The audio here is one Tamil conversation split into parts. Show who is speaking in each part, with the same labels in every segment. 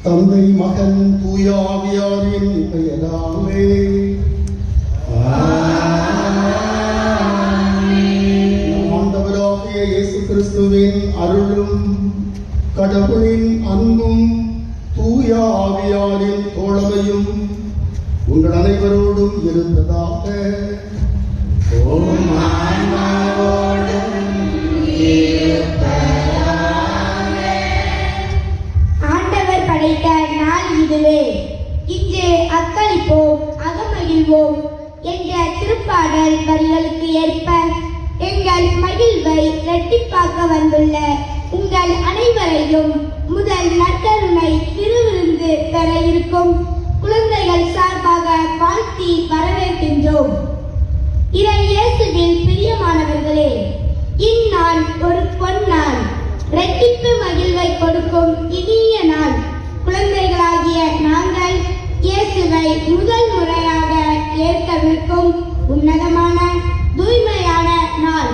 Speaker 1: தந்தை மகன் தூய ஆவியாரின் பெயராலே ஆண்டவராகிய இயேசு கிறிஸ்துவின் அருளும் கடவுளின் அன்பும் தூய ஆவியாரின் தோழமையும் உங்கள் அனைவரோடும் இருந்ததாக.
Speaker 2: ஆண்டவர் படைத்த நாள் இதுவே, இன்று அக்களிப்போம் அகமகிழ்வோம் என்ற திருப்பாடல் வரிகளுக்கு ஏற்ப எங்கள் மகிழ்வை இரட்டிப்பாக்க வந்துள்ள உங்கள் அனைவரையும் முதல் நற்கருணை திருவிருந்து பெற இருக்கும் குழந்தைகள் சார்பாக வாழ்த்தி வரவேற்கின்றோம். இறை இயேசுவில் பிரியமானவர்களே, இந்நாள் ஒரு பொன்னாள், இரட்டிப்பு மகிழ்வை கொடுக்கும் இனிய நாள். குழந்தைகளாகிய நாங்கள் இயேசுவை முதல் முறையாக ஏற்கவிருக்கும் உன்னதமான தூய்மையான நாள்.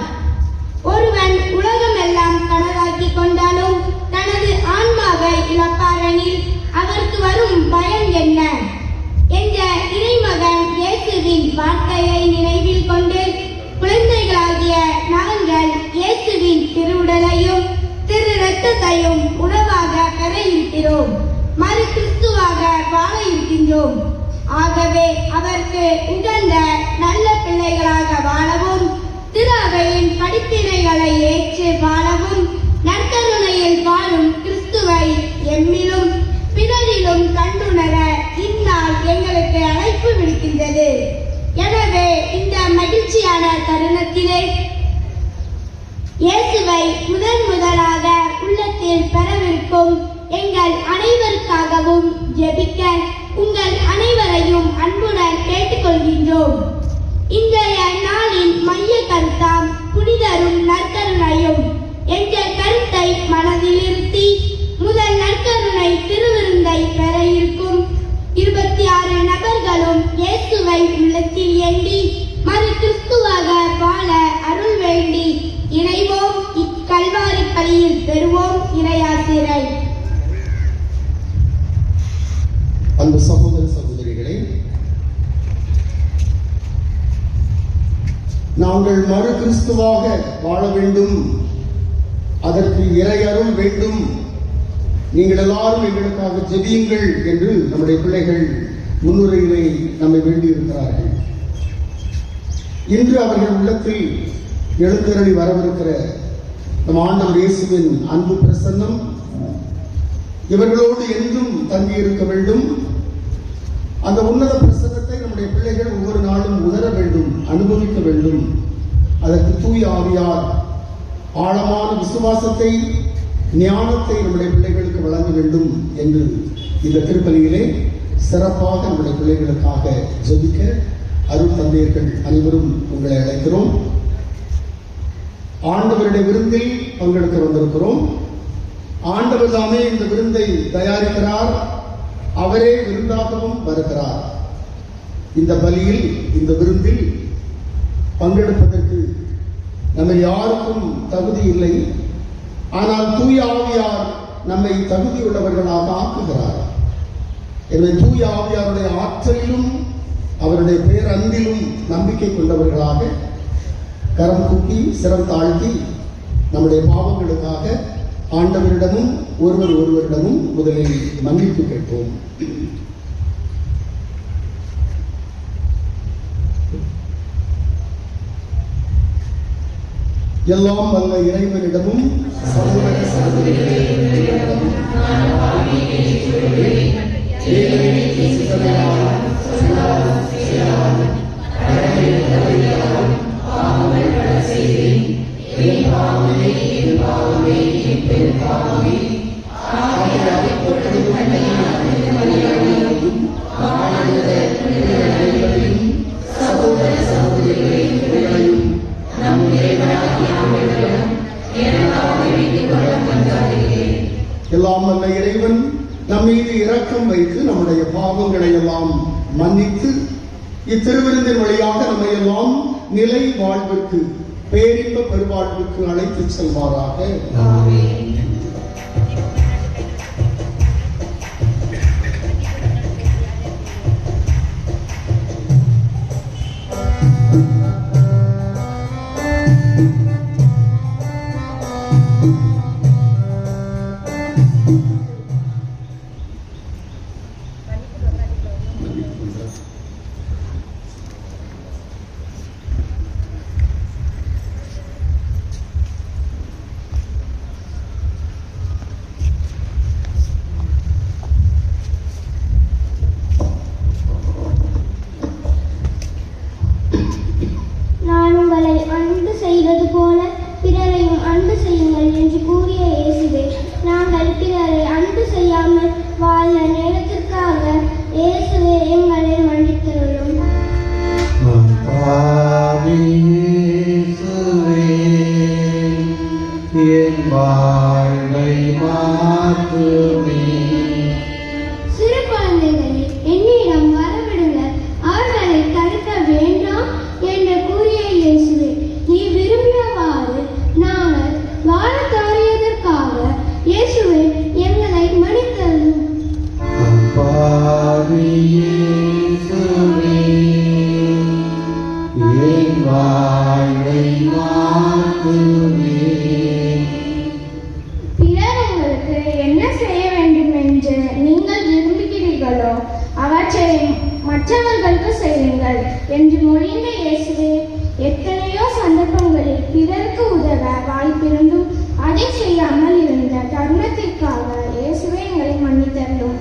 Speaker 2: ஒருவன் உலகம் எல்லாம் கனவாக்கி கொண்டாலும் தனது ஆன்மாவை இழப்பாரெனில் அவருக்கு வரும் பயன் என்ன என்ற இறைமகன் இயேசுவின் வார்த்தையை நினைவில் கொண்டு குழந்தைகளாகிய நாங்கள் இயேசுவின் திருவுடலையும் திரு இரத்தத்தையும் உணவாக பெற இருக்கிறோம், மறு கிறிஸ்துவாக வாழ இருக்கின்றோம். ஆகவே அவருக்கு உகந்த நல்ல பிள்ளைகளாக வாழவும், திரு அவையின் படிப்பினைகளை ஏற்று வாழவும், நற்கருணையில் வாழும் கிறிஸ்துவை எம்மிலும் பிறரிலும் கண்டுணர இந்நாள் எங்களுக்கு அழைப்பு விடுக்கின்றது. எனவே இந்த மகிழ்ச்சியான தருணத்திலே இயேசுவை முதலாக உள்ளத்தில் பெறவிருக்கும் எங்கள் அனைவருக்காகவும் ஜெபிக்க உங்கள் அனைவரையும் அன்புடன் கேட்டுக்கொள்கின்றோம். இன்றைய நாளின் மைய கருத்தாம் புனிதரும் நற்கருணையும் என்ற கருத்தை மனதில் இருத்தி முதல் நற்கருணை திருவிருந்தை பெற இருக்கும் 26 நபர்களும் இயேசுவை உள்ளத்தில் ஏந்தி மறு கிறிஸ்துவாக வாழ அருள் வேண்டி இணைவோம். இக்கல்வாரி பலியில் பெறுவோம் இறையாசிரை.
Speaker 1: அன்பு சகோதர சகோதரிகளே, நாங்கள் மறு கிறிஸ்துவாக வாழ வேண்டும், அதற்கு இறையருள் வேண்டும், நீங்கள் எல்லாரும் எங்களுக்காக ஜெபியுங்கள் என்று நம்முடைய பிள்ளைகள் முன்னுரையிலே நம்மை வேண்டியிருக்கிறார்கள். இன்று அவர்கள் உள்ளத்தில் எழுந்தருளி வரவிருக்கிற நம் ஆண்டவர் இயேசுவின் அன்பு பிரசன்னம் இவர்களோடு என்றும் தங்கியிருக்க வேண்டும். அந்த உன்னத பிரசன்னத்தை நம்முடைய பிள்ளைகள் ஒவ்வொரு நாளும் உணர வேண்டும், அனுபவிக்க வேண்டும். அதற்கு தூய ஆவியார் ஆழமான விசுவாசத்தை, ஞானத்தை நம்முடைய பிள்ளைகளுக்கு வழங்க வேண்டும் என்று இந்த திருப்பலியிலே சிறப்பாக நம்முடைய பிள்ளைகளுக்காக ஜெபிக்க அருள் தந்தையர்கள் அனைவரும் உங்களை அழைக்கிறோம். ஆண்டவருடைய விருந்தில் பங்கெடுக்க வந்திருக்கிறோம். ஆண்டவர் தாமே இந்த விருந்தை தயாரிக்கிறார், அவரே விருந்தாகவும் வருகிறார். இந்த பலியில், இந்த விருந்தில் பங்கெடுப்பதற்கு நம்ம யாருக்கும் தகுதி இல்லை. ஆனால் தூய ஆவியார் நம்மை தகுதியுள்ளவர்களாக ஆக்குகிறார். எனவே தூய ஆவியாருடைய ஆற்றலிலும் அவருடைய பேரன்பிலும் நம்பிக்கை கொண்டவர்களாக கரம் கூப்பி சிரம் தாழ்த்தி நம்முடைய பாவங்களுக்காக ஆண்டவரிடமும் ஒருவரிடமும் முதலில் மன்னிப்பு கேட்போம். எல்லாம் வல்ல இறைவனிடமும் சகோதர சகோதரிகளிடமும் எல்லாம் வல்ல இறைவன் நம் மீது இரக்கம் வைத்து நம்முடைய பாவங்களை எல்லாம் மன்னித்து இத்திருவிருந்தின் வழியாக நம்மை எல்லாம் நிலை வாழ்வுக்கு, பேரின்ப பெருவாழ்வுக்கு அழைத்து செல்வாராக.
Speaker 2: மற்றவர்களுக்கு செய்யுங்கள் என்று மொழிந்த இயேசுவே, எத்தனையோ சந்தர்ப்பங்களில் பிறருக்கு உதவ வாய்ப்பிருந்தும் அதை செய்யாமல் இருந்த தருணத்திற்காக இயேசுவே எங்களை மன்னித்தருளும்.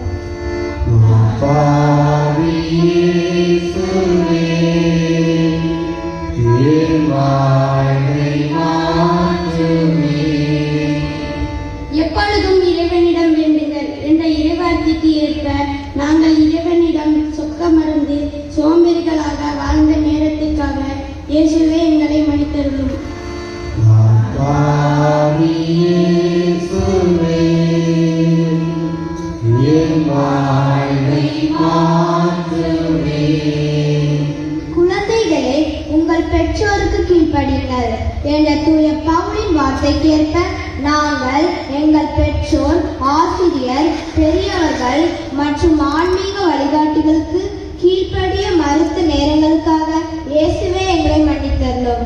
Speaker 2: எப்பொழுதும் இறைவனிடம் வேண்டுங்கள் என்ற இறைவார்த்தைக்கு ஏற்ப நாங்கள் இறைவனிடம் சொக்கமருந்து சோம்பேறிகளாக வாழ்ந்த நேரத்திற்காக இயேசுவே எங்களை மன்னித்தருளும். குழந்தைகளே, உங்கள் பெற்றோருக்கு கீழ்ப்படியுங்கள் என்ற தூய பவுலின் வார்த்தைக்கேற்ப நாங்கள் எங்கள் பெற்றோர், ஆசிரியர், பெரியவர்கள் மற்றும் ஆன்மீக வழிகாட்டிகளுக்கு கீழ்ப்படிய மறுத்த நேரங்களுக்காக இயேசுவே எங்களை மன்னித்தருளும்.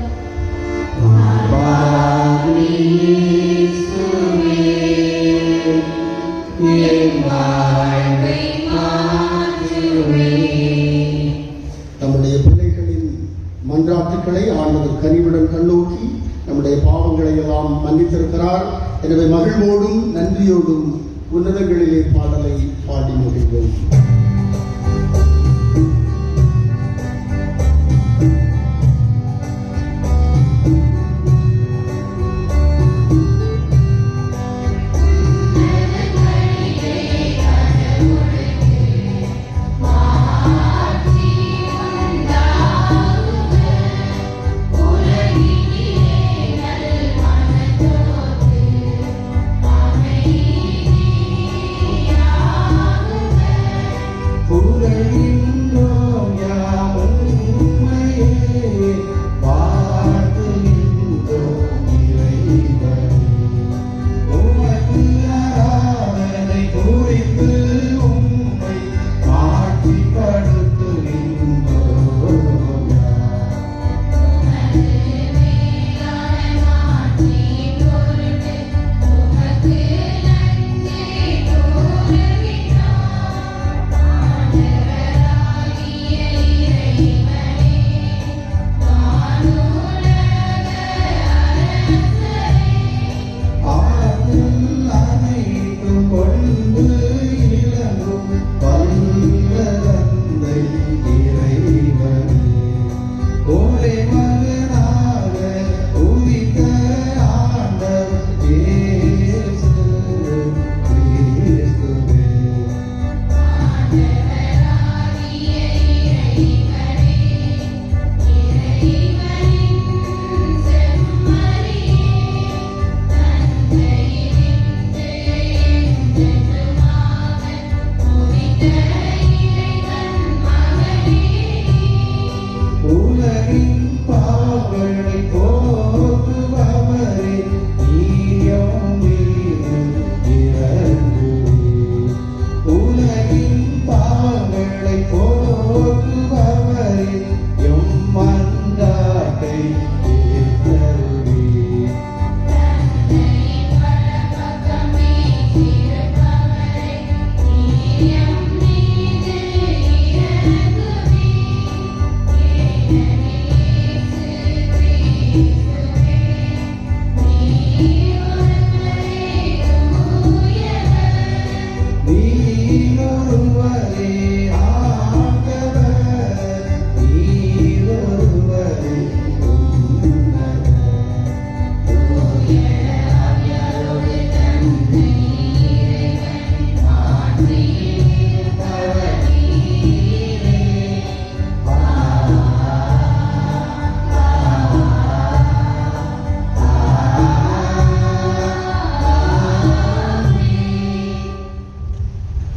Speaker 1: நம்முடைய பிள்ளைகளின் மன்றாட்டுக்களை ஆண்டவர் கனிவுடன் கண்ணோக்கி நம்முடைய பாவங்களை எல்லாம் மன்னித்திருக்கிறார். எனவே மகிழ்வோடும் நன்றியோடும் உன்னதங்களிலே பாடலை பாடி முடிவோம்.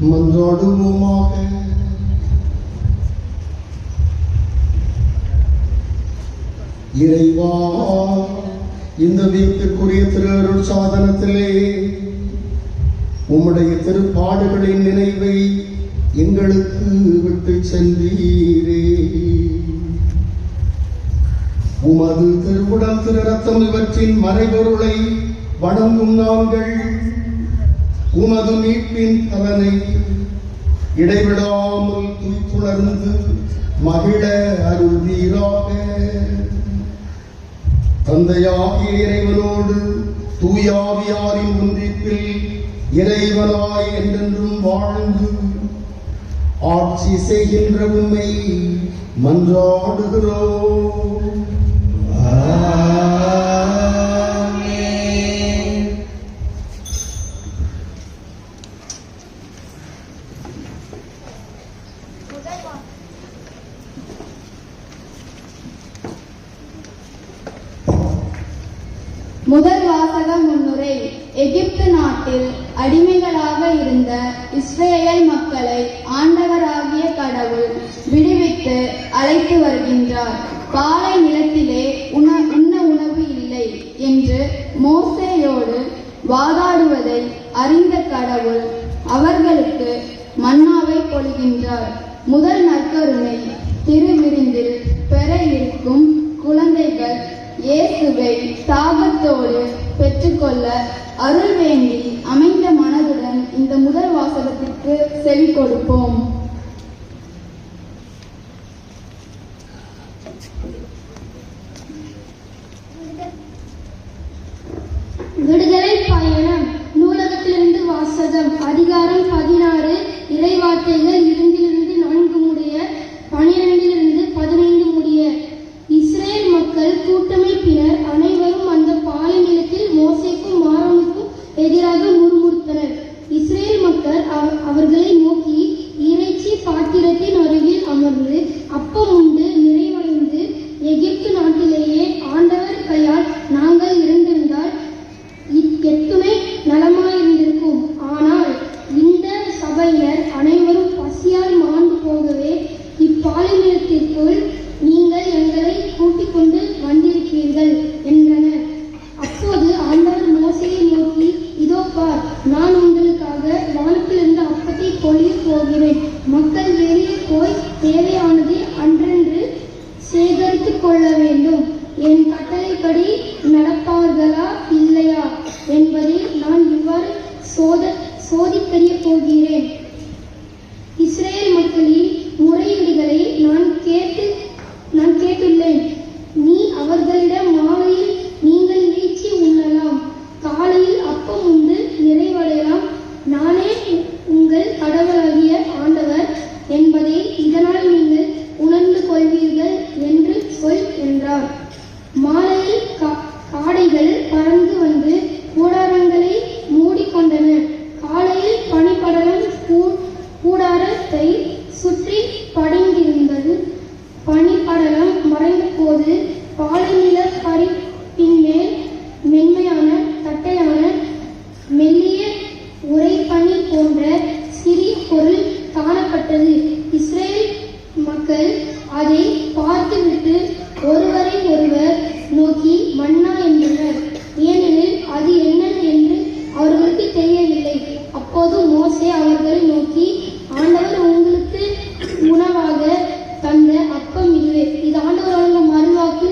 Speaker 1: மன்றாடுவோமாக. இறைவா, இந்த வீட்டிற்குரிய திருஅருள் சாதனத்திலே உம்முடைய திருப்பாடுகளின் நினைவை எங்களுக்கு விட்டு சென்றீரே. உமது திருவுடல் திரு ரத்தம் இவற்றின் மறைபொருளை வணங்கும் நாங்கள் உமது மீட்பின் பலனை இடைவிடாமல் துய்த்துணர்ந்து மகிழ அருள்வீராக. தந்தையாகிய இறைவனோடு தூயாவியாரின் ஒன்றிப்பில் இறைவனாய் என்றென்றும் வாழ்ந்து ஆட்சி செய்கின்ற உம்மை மன்றாடுகிறோம்.
Speaker 3: முதல் வாசகம் முன்னுரை. எகிப்து நாட்டில் அடிமைகளாக இருந்த இஸ்ரேல் மக்களை ஆண்டவராகிய கடவுள் விடுவித்து அழைத்து வருகின்றார். பாலை நிலத்திலே உண்ண உணவு இல்லை என்று மோசேயோடு வாதாடுவதை அறிந்த கடவுள் அவர்களுக்கு மன்னாவை பொழிகின்றார். முதல் நற்கருணை திருவிருந்தில் பெற இருக்கும் குழந்தைகள் இயேசுவை தாகத்தோடு பெற்றுக்கொள்ள அருள் வேண்டி அமைந்த மனதுடன் இந்த முதல் வாசகத்திற்கு செவி கொடுப்போம்.
Speaker 2: விடுதலை பயணம் நூலகத்திலிருந்து வாசகம். அதிகாரம் 16. இறைவார்த்தைகள் 2-4 முடிய 12-15 முடிய. இஸ்ரேல் மக்கள் கூட்டமைப்பினர் அனைவரும் அந்த பாலை நிலத்தில் மோசேக்கும் ஆரோனுக்கும் எதிராக முறுமுறுத்தனர். இஸ்ரேல் மக்கள் அவர்களை நோக்கி இறைச்சி பாத்திரத்தின் அருகில் அமர்ந்து அப்பம் உண்டு நிறைவடைந்து, எகிப்து நாட்டிலேயே ஆண்டவர் கையால் நாங்கள் இருந்திருந்தால் எத்துணை நலமாயிருந்திருக்கும். ஆனால் இந்த சபையினர் அனைவரும் பசியால் மாண்டு போகவே இப்பாலை நிலத்திற்குள் நீங்கள் எங்களை கூட்டிக் கொண்டு வந்திருக்கிறீர்கள் என்றனர். அப்போது ஆண்டவர் மோசேயை நோக்கி, இதோ பார், நான் உங்களுக்காக வானத்திலிருந்து அப்பத்தை பொழிய போகிறேன். மக்கள் வெளியே போய் தேவையானதை அன்றென்று சேகரித்துக் கொள்ள வேண்டும். என் கட்டளைப்படி நடப்பார்களா இல்லையா என்பதை நான் இவ்வாறு சோதிக்கறிய போகிறேன். இஸ்ரேல் மக்களின் முறையீடுகளை நான் கேட்டுள்ளேன். நீ அவர்களிடம் மாலையில் நீங்கள் இறைச்சி உண்ணலாம், காலையில் அப்பம் உண்டு நிறைவடையலாம், நானே உங்கள் கடவுளாகிய ஆண்டவர் என்பதை இதனால் நீங்கள் உணர்ந்து கொள்வீர்கள் என்று சொல் என்றார். மாலையில் காடைகள் பறந்து வந்து கூடாரங்களை மூடிக்கொண்டன. காலையில் பனிப்படலம் கூடாரத்தை சுற்றி படிந்திருந்தது. பனிப்படலம் மறைந்த போது பாலைநில பறிப்பின் மேல் மென்மையான தட்டையான மெல்லிய உறைபனி போன்ற சிறிய பொருள் காணப்பட்டது. இஸ்ரேல் மக்கள் அதை பார்த்துவிட்டு ஒருவரை ஒருவர் நோக்கி மன்னா என்றனர். ஏனெனில் அது என்ன என்று அவர்களுக்கு தெரியவில்லை. அப்போது மோசே அவர்களை நோக்கி, ஆண்டவர் உங்களுக்கு உணவாக தந்த அப்பம் இதுவே. இது ஆண்டவர் வழங்கும் மறுவாக்கு.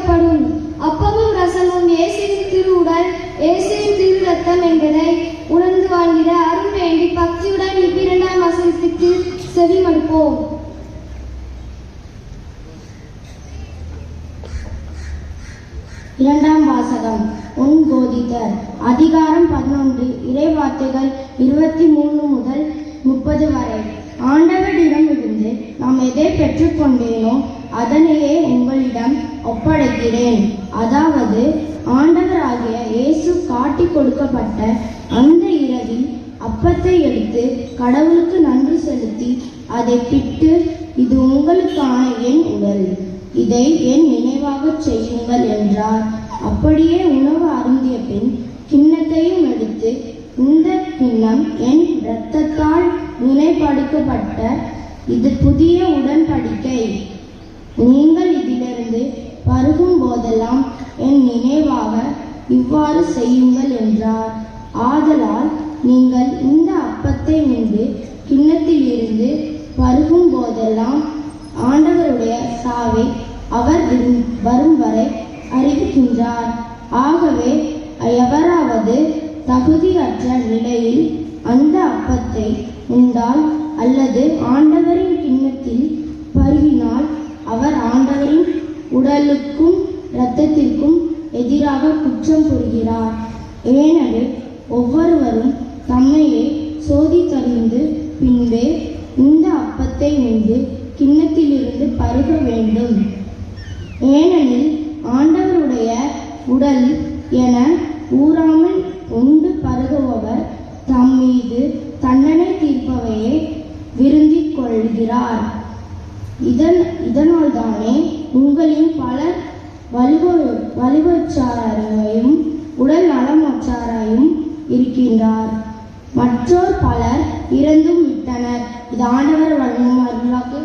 Speaker 2: படைக்கப்படும். அப்பமும் ரசமும் இயேசுவின் திரு உடல், இயேசுவின் திரு ரத்தம் என்பதை உணர்ந்து வாழ்கிற அருள் வேண்டி பக்தியுடன் இவ்விரண்டாம் வசனத்துக்கு செவிமடுப்போம். இரண்டாம் வாசகம். போதித்தர் அதிகாரம் 11 இறைவார்த்தைகள் 23 முதல் 30 வரை. ஆண்டவரிடமிருந்து நாம் எதை பெற்றுக்கொண்டேனோ அதனையே உங்களிடம் ஒப்படைக்கிறேன். அதாவது ஆண்டவராகிய இயேசு காட்டி கொடுக்கப்பட்ட அந்த இரவில் அப்பத்தை எடுத்து கடவுளுக்கு நன்றி செலுத்தி அதை பிட்டு, இது உங்களுக்கான என் உடல், இதை என் நினைவாக செய்யுங்கள் என்றார். அப்படியே உணவு அருந்திய பின் கிண்ணத்தையும் எடுத்து, இந்த கிண்ணம் என் இரத்தத்தால் நினைப்படுத்தப்பட்ட இது புதிய உடன்படிக்கை. நீங்கள் இதிலிருந்து பருகும் போதெல்லாம் என் நினைவாக இவ்வாறு செய்யுங்கள் என்றார். ஆதலால் நீங்கள் இந்த அப்பத்தை உண்டு கிண்ணத்தில் இருந்து பருகும் போதெல்லாம் ஆண்டவருடைய சாவை அவர் வரும் வரை அறிவிக்கின்றார். ஆகவே எவராவது தகுதியற்ற நிலையில் அந்த அப்பத்தை உண்டால் அல்லது ஆண்டவரின் கிண்ணத்தில் பருகினால் அவர் ஆண்டவரின் உடலுக்கும் இரத்தத்திற்கும் எதிராக குற்றம் புரிகிறார். எனவே ஒவ்வொருவரும் தம்மையே சோதித்தறிந்து பின்பே இந்த அப்பத்தை உண்டு கிண்ணத்திலிருந்து பருக வேண்டும். ஏனெனில் ஆண்டவருடைய உடல் என ஊறாமல் உண்டு பருகுபவர் தம் மீது தண்டனை தீர்ப்பவையே விருந்திக் கொள்கிறார். இதனால் தானே உங்களின் பலர் வலுவற்றாரையும் உடல் நலமற்றாரையும் இருக்கின்றார். மற்றோர் பலர் இறந்தும் விட்டனர். இது ஆண்டவர் வழங்கும் அருளாக்கு.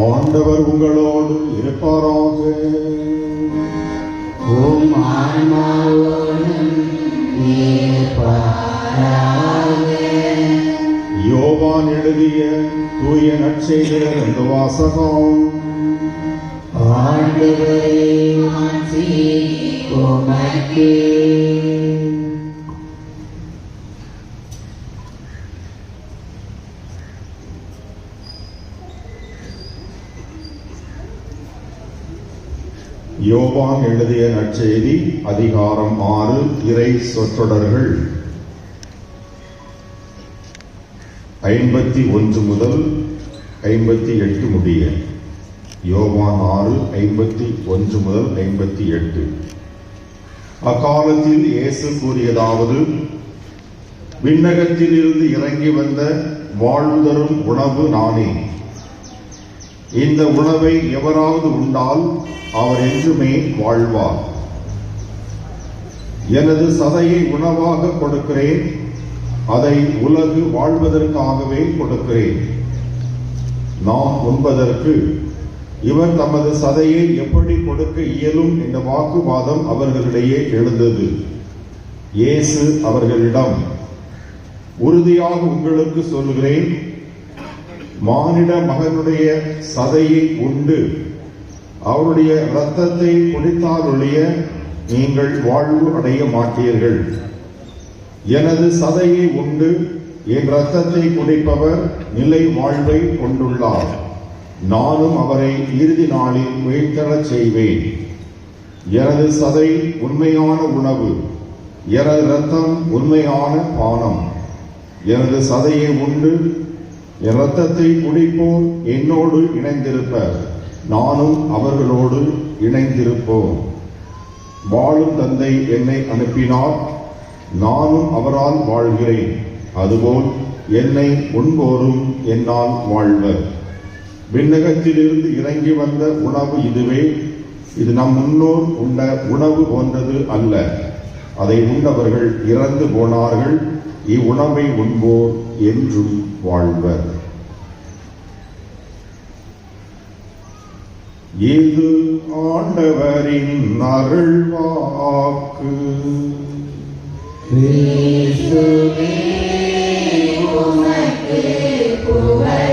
Speaker 4: ஆண்டவர் உங்களோடு இருப்பாராக. யோவான் எழுதிய தூய நற்செய்தியிலிருந்து வாசகம்.
Speaker 5: ஆண்டவரே மாட்சி உமக்கே.
Speaker 4: யோவான் எழுதிய நற்செய்தி அதிகாரம் 6 இறை சொற்றொடர்கள் 51 முதல் 58 முடிய. யோவான் 6 51 முதல் 58. அக்காலத்தில் இயேசு கூறியதாவது: விண்ணகத்தில் இருந்து இறங்கி வந்த வாழ்வு தரும் உணவு நானே. இந்த உணவை எவராவது உண்டால் அவர் என்றுமே வாழ்வார். எனது சதையை உணவாக கொடுக்கிறேன். அதை உலகு வாழ்வதற்காகவே கொடுக்கிறேன். நாம் உண்பதற்கு இவர் தமது சதையை எப்படி கொடுக்க இயலும் என்ற வாக்குவாதம் அவர்களிடையே எழுந்தது. இயேசு அவர்களிடம், உறுதியாக உங்களுக்கு சொல்கிறேன், மானிட மகனுடைய சதையை உண்டு அவருடைய இரத்தத்தை குடித்தாலொழிய நீங்கள் வாழ்வு அடைய மாட்டீர்கள். எனது சதையை உண்டு என் இரத்தத்தை குடிப்பவர் நிலை வாழ்வை கொண்டுள்ளார். நானும் அவரை இறுதி நாளில் உயிர்த்தெழச் செய்வேன். எனது சதை உண்மையான உணவு, எனது இரத்தம் உண்மையான பானம். எனது சதையை உண்டு என் இரத்தத்தை குடிப்போர் என்னோடு இணைந்திருப்பர், நானும் அவர்களோடு இணைந்திருப்போம். வாழும் தந்தை என்னை அனுப்பினார், நானும் அவரால் வாழ்கிறேன். அதுபோல் என்னை உண்போரும் என்னால் வாழ்வர். விண்ணகத்திலிருந்து இறங்கி வந்த உணவு இதுவே. இது நம் முன்னோர் உண்ட உணவு போன்றது அல்ல. அதை உண்டவர்கள் இறந்து போனார்கள். இவ்வுணவை உண்போர் என்றும் வாழ்வர். இது ஆண்டவரின் அருள்வாக்கு.
Speaker 5: கிறிஸ்துவே உமக்கு புகழ்.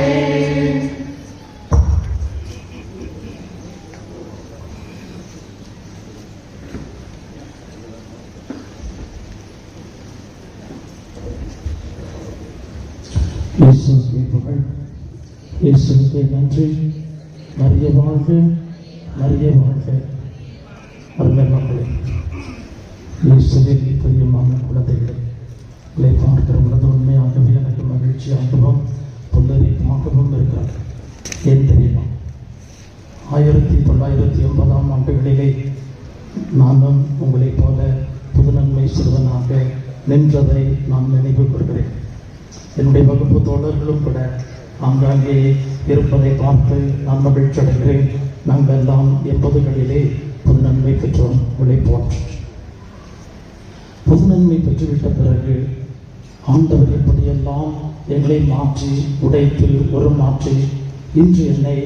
Speaker 6: இயேசுவுக்கே புகழ், இயேசுவுக்கே நன்றி. மரிய வாழ்க, மரிய வாழ்க. அருமை மக்களே, இயேசுவில் பிரியமான குழந்தைகளை பார்க்கிற உலக உண்மையாகவே எனக்கு மகிழ்ச்சியாகவும் புல்லரிப்புமாகவும் இருக்கிறது. ஏன் தெரியுமா? 1980 ஆண்டுகளிலே நானும் உங்களைப் போல புதுநன்மை சிறுவனாக நின்றதை நான் நினைவு கூறுகிறேன். என்னுடைய வகுப்பு தோழர்களும் கூட ஆங்காங்கே இருப்பதை பார்த்து நான் மகிழ்ச்சி அடைகிறேன். நாங்கள் எல்லாம் 80களிலே புதுநன்மை பெற்றோம். உழைப்போம். புதுநன்மை பெற்றுவிட்ட பிறகு ஆண்டவர் எப்படியெல்லாம் எங்களை மாற்றி உடைத்து உருமாற்றி இன்று என்னை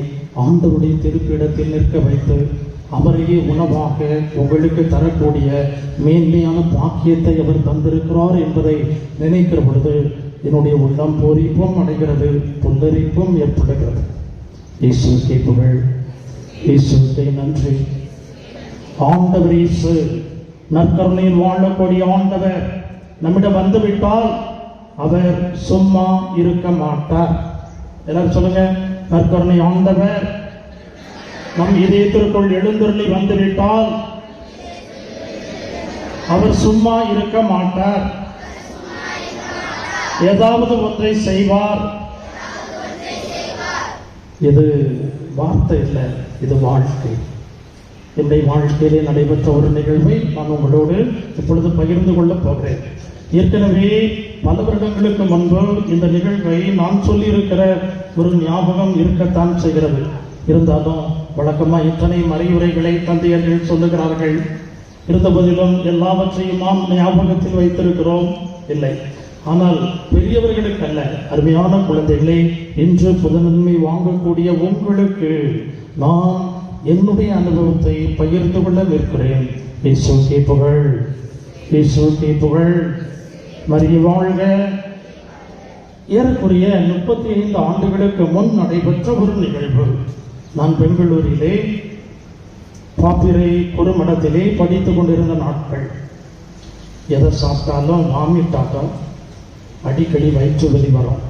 Speaker 6: ஆண்டவருடைய திருப்பிடத்தில் நிற்க வைத்து அவரையே உணவாக உங்களுக்கு தரக்கூடிய மேன்மையான பாக்கியத்தை அவர் தந்திருக்கிறார் என்பதை நினைக்கிற பொழுது என்னுடைய உள்ளம் பூரிப்பும் அடைகிறது, புல்லரிப்பும் ஏற்படுகிறது. இயேசுவுக்கே புகழ், இயேசுவுக்கே நன்றி. ஆண்டவர் இயேசு நற்கருணையில் வாழக்கூடிய ஆண்டவர் நம்மிடம் வந்துவிட்டால் அவர் சும்மா இருக்க மாட்டார். எல்லாரும் சொல்லுங்க, நற்கருணை ஆண்டவர் நம் இதயத்திற்குள் எழுந்தருளி வந்துவிட்டால் அவர் சும்மா இருக்க மாட்டார். ஏதாவது ஒன்றை செய்வார். இது வார்த்தை இல்லை, இது வாழ்க்கை. என்னுடைய வாழ்க்கையிலே நடைபெற்ற ஒரு நிகழ்வை நான் உங்களோடு இப்பொழுது பகிர்ந்து கொள்ளப் போகிறேன். ஏற்கனவே பல வருடங்களுக்கு முன்பு இந்த நிகழ்வை நான் சொல்லியிருக்கிற ஒரு ஞாபகம் இருக்கத்தான் செய்கிறது. இருந்தாலும் வழக்கமாக இத்தனை மறையுரைகளை தந்தையர்கள் சொல்லுகிறார்கள். இருந்தபோதிலும் எல்லாவற்றையும் நாம் ஞாபகத்தில் வைத்திருக்கிறோம் இல்லை. ஆனால் பெரியவர்களுக்கு அல்ல, அருமையான குழந்தைகளே, இன்று புதுநன்மை வாங்கக்கூடிய உங்களுக்கு நான் என்னுடைய அனுபவத்தை பகிர்ந்து கொள்ள நிற்கிறேன். இயேசுவுக்கே புகழ், இயேசுவுக்கே புகழ். மரிய வாழ்க. ஏறக்குறைய 35 ஆண்டுகளுக்கு முன் நடைபெற்ற ஒரு நிகழ்வு. நான் பெங்களூரிலே பாப்பிரை குறுமடத்திலே படித்துக் கொண்டிருந்த நாட்கள். எதை சாப்பிட்டாலும் வாமிட்டாலும் அடிக்கடி வயிற்று வலி வரும்.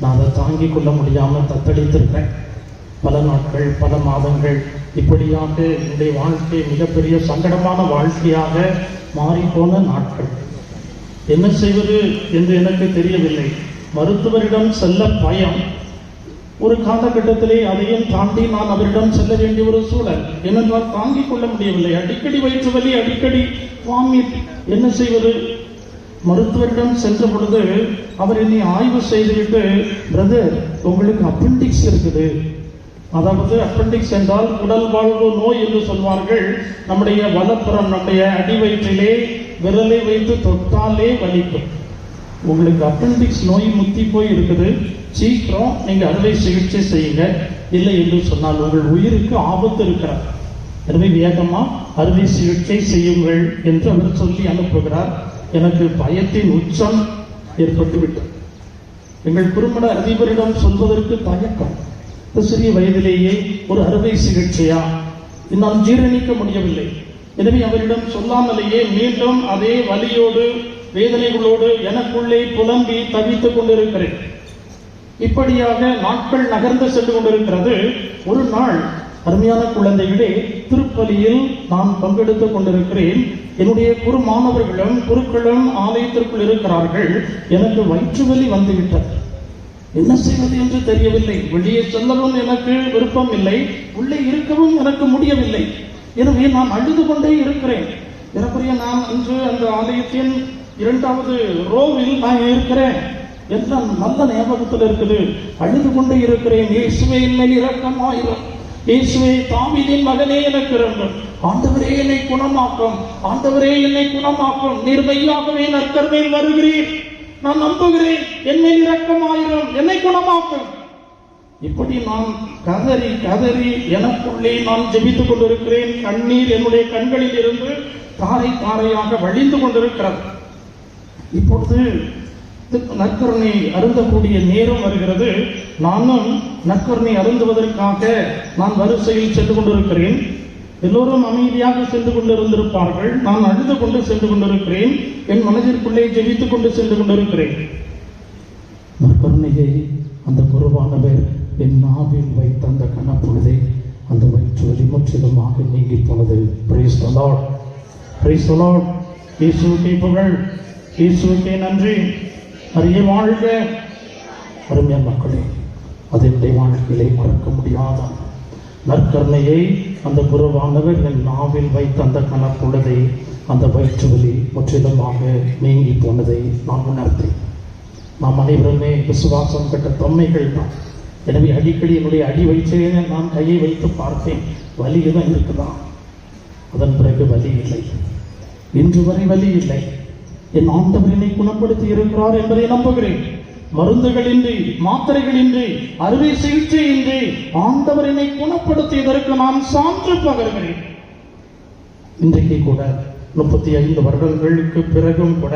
Speaker 6: நான் அதை தாங்கிக் கொள்ள முடியாமல் தத்தளித்திருக்கேன். பல நாட்கள், பல மாதங்கள் இப்படியாக என்னுடைய வாழ்க்கை மிகப்பெரிய சங்கடமான வாழ்க்கையாக மாறிப்போன நாட்கள். என்ன செய்வது என்று எனக்கு தெரியவில்லை. மருத்துவரிடம் செல்ல பயம். ஒரு காலகட்டத்திலே அதையும் தாண்டி நான் அவரிடம் செல்ல வேண்டிய ஒரு சூழல். ஏனென்றால் தாங்கிக் கொள்ள முடியவில்லை. அடிக்கடி வயிற்று வலி, அடிக்கடி வாமிட். என்ன செய்வது? மருத்துவரிடம் சென்ற பொழுது அவர் என்னை ஆய்வு செய்துவிட்டு, பிரதர், உங்களுக்கு அப்பெண்டிக்ஸ் இருக்குது. அதாவது அப்பெண்டிக்ஸ் என்றால் உடல் வாழ்வு நோய் என்று சொல்வார்கள். நம்முடைய வலப்புறம், நம்முடைய அடி வயிற்றிலே விரலை வைத்து தொட்டாலே வலிக்கும். உங்களுக்கு அப்பெண்டிக்ஸ் நோய் முத்தி போய் இருக்குது, சீக்கிரம் நீங்க அறுவை சிகிச்சை செய்யுங்க, இல்லை என்று சொன்னால் உங்கள் உயிருக்கு ஆபத்து இருக்கிறார், எனவே வேகமா அறுவை சிகிச்சை செய்யுங்கள் என்று அவர் சொல்லி அனுப்புகிறார். எனக்கு பயத்தின் உச்சம் ஏற்பட்டு விட்டது. எங்கள் குறுமட அதிபரிடம் சொல்வதற்கு தயக்கம். சிறிய வயதிலேயே ஒரு அறுவை சிகிச்சையா, என்னால் ஜீரணிக்க முடியவில்லை. எனவே அவரிடம் சொல்லாமலேயே மீண்டும் அதே வலியோடு வேதனைகளோடு எனக்குள்ளே புலம்பி தவித்துக் கொண்டிருக்கிறேன். இப்படியாக நாட்கள் நகர்ந்து சென்று கொண்டிருக்கிறது. ஒரு நாள், அருமையான குழந்தைகளே, திருப்பலியில் நான் பங்கெடுத்துக் கொண்டிருக்கிறேன். என்னுடைய குரு மாணவர்களும் குருக்களும் ஆலயத்திற்குள் இருக்கிறார்கள். எனக்கு வயிற்று வலி வந்துவிட்டது. என்ன செய்வது என்று தெரியவில்லை. வெளியே செல்லவும் எனக்கு விருப்பம் இல்லை, உள்ளே இருக்கவும் எனக்கு முடியவில்லை. எனவே நான் அழுது கொண்டே இருக்கிறேன். எனக்குரிய நான் அன்று அந்த ஆலயத்தின் 2வது ரோவில் நான் இருக்கிறேன். எல்லாம் நல்ல ஞாபகத்தில் இருக்குது. அழுது கொண்டே இருக்கிறேன். இயேசுவே என்மேல் இரக்கமாயிரும், இயேசுவே தாவீதின் மகனே எனக்கு இரங்கும், ஆண்டவரே என்னை குணமாக்கும், ஆண்டவரே என்னை குணமாக்கும், நீர் மெய்யாகவே நற்கருணையில் வருகிறீர், நான் நம்புகிறேன், என்மேல் இரக்கமாயிரும், என்னை குணமாக்கும். இப்படி நான் கதறி கதறி எனக்குள்ளே நான் ஜெபித்துக் கொண்டிருக்கிறேன். கண்ணீர் என்னுடைய கண்களில் இருந்து தாரை தாரையாக வழிந்து கொண்டிருக்கிறது. இப்பொழுது நற்கருணை அருந்தக்கூடிய நேரம் வருகிறது. நானும் நற்கருணை அருந்துவதற்காக நான் வரிசையில் சென்று கொண்டிருக்கிறேன். எல்லோரும் அமைதியாக சென்று கொண்டிருந்திருப்பார்கள். நான் அழுது கொண்டு சென்று கொண்டிருக்கிறேன். என் மனதிற்குள்ளே ஜெபித்துக் கொண்டு சென்று கொண்டிருக்கிறேன். நற்கருணையை அந்த குருவானவர் என் நாவில் வைத்த அந்த கணப்பொழுதை அந்த வயிற்று வலி முற்றிலுமாக நீங்கி போனது. Price the Lord, praise the Lord. இயேசுவுக்கே புகழ், இயேசுவுக்கே நன்றி. அறிய வாழ்க. அருமையான மக்களே, அது என்னுடைய வாழ்க்கையிலே மறக்க முடியாத நற்கருணையை அந்த குருவானவர் என் நாவில் வைத்த அந்த கணப்பொழுதை அந்த வயிற்று வலி முற்றிலுமாக நீங்கி போனதை நான் உணர்த்தேன். நாம் அனைவருமே விசுவாசம் கட்ட தொம்மைகள் தான். எனவே அடிக்கடி என்னுடைய அடி வயிற்றிலே நான் கையை வைத்து பார்த்தேன், வலி தான் இருக்குதான். அதன் பிறகு வலி இல்லை, இன்று வரை வலி இல்லை. என் ஆண்டவர் என்னை குணப்படுத்தி இருக்கிறார் என்பதை நம்புகிறேன். மருந்துகளின்றி, மாத்திரைகளின்றி, அறுவை சிகிச்சையின்றி ஆண்டவர் என்னை குணப்படுத்தியதற்கு நான் சான்று பகர்கிறேன். இன்றைக்கு கூட 35 வருடங்களுக்கு பிறகும் கூட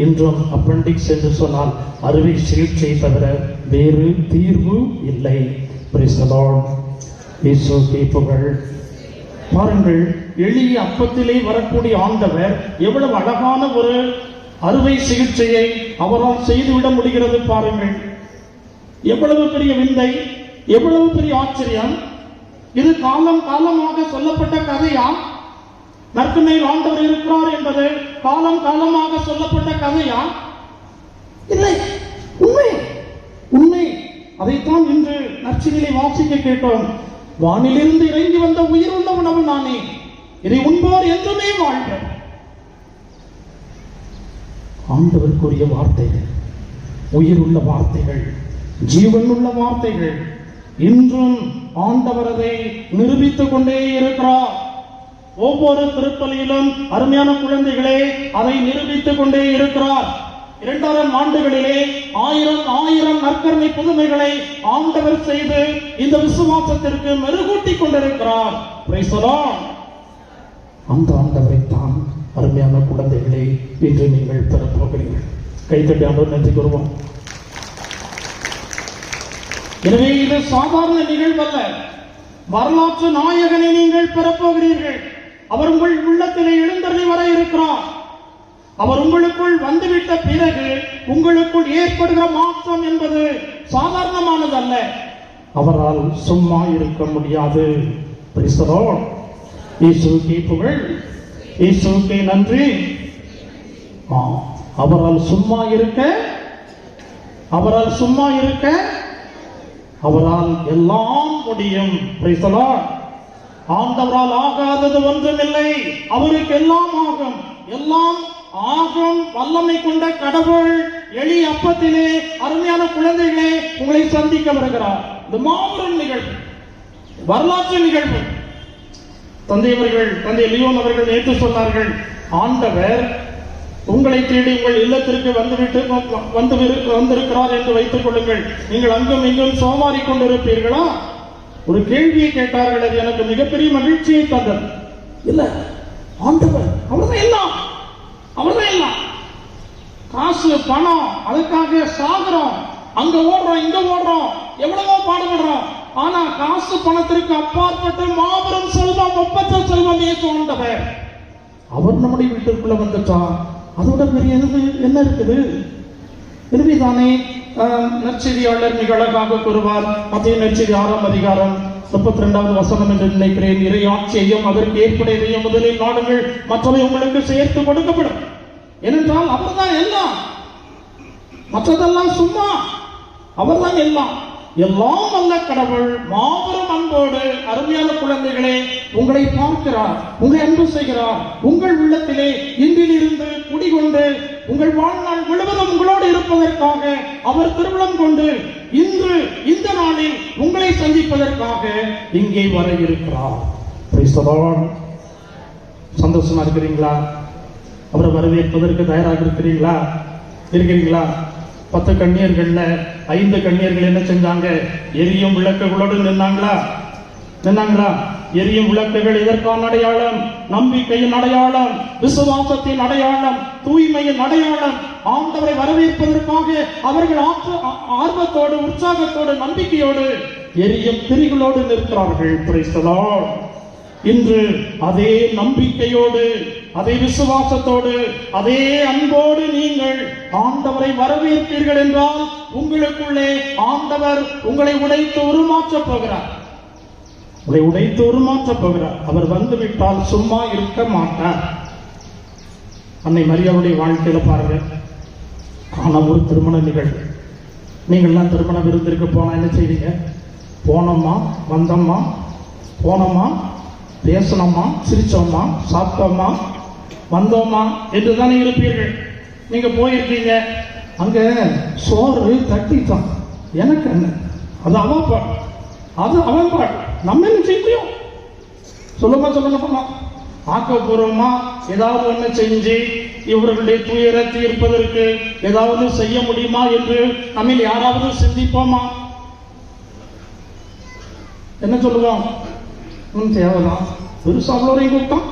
Speaker 6: இன்றும் அப்பெண்டிக்ஸ் என்று சொன்னால் அறுவை சிகிச்சை தவிர வேறு தீர்வு இல்லை. Price the Lord. இயேசுவுக்கே புகழ். பாருங்கள், எளிய அப்பத்திலே வரக்கூடிய ஆண்டவர் எவ்வளவு அழகான ஒரு அறுவை சிகிச்சையை அவரால் செய்துவிட முடிகிறது. பாருங்கள், எவ்வளவு பெரிய விந்தை, எவ்வளவு பெரிய ஆச்சரியம். இது காலம் காலமாக சொல்லப்பட்ட கதையா? நற்கருணையில் ஆண்டவர் இருக்கிறார் என்பது காலம் காலமாக சொல்லப்பட்ட கதையா? இல்லை, உண்மை, உண்மை. அதைத்தான் இன்று நற்செய்தியிலே வாசிக்க கேட்டோம். வானிலிருந்து இறங்கி வந்த உயிர் உள்ள உணவு நானே, இதை உண்போர் என்றுமே வாழ்க. ஆண்டவருக்குரிய வார்த்தைகள், உயிர் உள்ள வார்த்தைகள், ஜீவன் உள்ள வார்த்தைகள். இன்றும் ஆண்டவர் அதை நிரூபித்துக் கொண்டே இருக்கிறார். ஒவ்வொரு திருப்பலியிலும் அருமையான குழந்தைகளே அதை நிரூபித்துக் கொண்டே இருக்கிறார். 2000 ஆண்டுகளிலே 1000 நற்கருணை புதுமைகளை ஆண்டவர் செய்து இந்த விசுவாசத்திற்கு மெருகூட்டிக் கொண்டிருக்கிறார். Price the Lord. அந்த ஆண்டவரைத்தான் அருமையான குழந்தைகளை இன்று நீங்கள் பெறப் போகிறீர்கள். கைத்தட்டி ஆண்டவர் நன்றி கூறுவோம். எனவே இது சாதாரண நிகழ்வல்ல. வரலாற்று நாயகனை நீங்கள் பெறப்போகிறீர்கள். அவர் உங்கள் உள்ளத்திலே எழுந்தருளி வர இருக்கிறார். அவர் உங்களுக்குள் வந்துவிட்ட பிறகு உங்களுக்குள் ஏற்படுகிற மாற்றம் என்பது சாதாரணமானதல்ல. அவரால் சும்மா இருக்க முடியாது. Price the Lord. இயேசுவுக்கே புகழ், இயேசுவுக்கே நன்றி. அவரால் சும்மா இருக்க, அவரால் சும்மா இருக்க, அவரால் எல்லாம் முடியும். Price the Lord. ஆண்டவரால் ஆகாதது ஒன்றுமில்லை. அவருக்கு எல்லாம் ஆகும், எல்லாம் ஆகும். வல்லமை கொண்ட கடவுள் எளிய அப்பத்திலே அருமையான குழந்தைகளே உங்களை சந்திக்க வருகிறார். இந்த மாபெரும் நிகழ்வு, வரலாற்று நிகழ்வு. தந்தை லியோன் அவர்கள் நேற்று சொன்னார்கள், ஆண்டவர் உங்களை தேடி உங்கள் இல்லத்திற்கு வந்திருக்கிறார் என்று வைத்துக் கொள்ளுங்கள். நீங்கள் அங்கும் இங்கும் சோமாறி கொண்டிருப்பீர்களா? ஒரு கேள்வியை கேட்டார்கள். அது எனக்கு மிகப்பெரிய மகிழ்ச்சியை தந்தது. இல்ல, ஆண்டவர் அவர்தான் எல்லாம், அவர்தான் எல்லாம். காசு பணம் அதுக்காக சாகுறோம், அங்க ஓடுறோம் இங்க ஓடுறோம், எவ்வளவோ பாடுபடுறோம். ஆனா காசு பணத்திற்கு அப்பாற்பட்டு மாபெரும் செல்வம், ஒப்பற்ற செல்வம் இயேசு ஆண்டவர். அவர் நம்முடைய வீட்டிற்குள்ள வந்துட்டா அதோட பெரிய என்ன இருக்குது? எனவேதானே நற்செய்தியாளர் மிக அழகாக கூறுவார். மத்திய நற்செய்தி 6ஆம் அதிகாரம் 32வது வசனம் என்று நினைக்கிறேன். இறையாட்சியையும் அதற்கு ஏற்புடையதையும் முதலில் நாடுங்கள், மற்றவை உங்களுக்கு சேர்த்து கொடுக்கப்படும். ஏனென்றால் அவர்தான் எல்லாம், மற்றதெல்லாம் சும்மா. அவர்தான் எல்லாம். எல்லாம் அல்ல கடவுள் மாபெரும் அன்போடு அருமையான குழந்தைகளே உங்களை பார்க்கிறார், உங்களை அன்பு செய்கிறார். உங்கள் உள்ளத்திலே இன்றிலிருந்து குடிகொண்டு உங்கள் வாழ்நாள் முழுவதும் உங்களோடு இருப்பதற்காக அவர் திருவுளம் கொண்டு இன்று இந்த நாளில் உங்களை சந்திப்பதற்காக இங்கே வர இருக்கிறார். சந்தோஷமா இருக்கிறீங்களா? அவரை வரவேற்பதற்கு தயாராக இருக்கிறீங்களா? 10 கன்னியர்கள்ல 5 கன்னியர்கள் என்ன செஞ்சாங்க? எரியும் விளக்குகளோடு நின்னாங்களா? எரியும் விளக்குகள் இதற்கான அடையாளம், நம்பிக்கையின் அடையாளம், விசுவாசத்தின் அடையாளம், தூய்மையின் அடையாளம். ஆண்டவரை வரவேற்பதற்காக அவர்கள் ஆர்வத்தோடு, உற்சாகத்தோடு, நம்பிக்கையோடு, எரியும் திரிகளோடு நிற்கிறார்கள். Price the Lord. இன்று அதே நம்பிக்கையோடு, அதே விசுவாசத்தோடு, அதே அன்போடு நீங்கள் ஆண்டவரை வரவேற்பீர்கள் என்றால் உங்களுக்குள்ளே ஆண்டவர் உங்களை உடைத்து உருமாற்றப் போகிறார். அவர் வந்துவிட்டால் சும்மா இருக்க மாட்டார். அன்னை மரியாவுடைய வாழ்க்கையில பாருங்க, ஆனா ஒரு திருமண நிகழ்வு. நீங்கள்லாம் திருமண விருந்திற்கு போனா என்ன செய்வீங்க? போனோமா, வந்தோமா, போனோமா, பேசணுமா, சிரிச்சோமா, சாப்பிட்டோமா, வந்தோமா என்று தானே இருப்பீர்கள். நீங்க போயிருக்கீங்க, அங்க சோறு தட்டித்தான். எனக்கு என்ன, அது அவன் பாடு, அது அவன் பாடு. நம்ம என்ன செய்ய முடியும்? சொல்லுங்க. ஆக்கப்பூர்வமா ஏதாவது ஒண்ணு செஞ்சு இவர்களுடைய துயரை தீர்ப்பதற்கு ஏதாவது செய்ய முடியுமா என்று நம்ம யாராவது சிந்திப்போமா? என்ன சொல்லுவோம்? தேவைதான், பெருசா அவ்வளோரையும் கூப்பிட்டான்,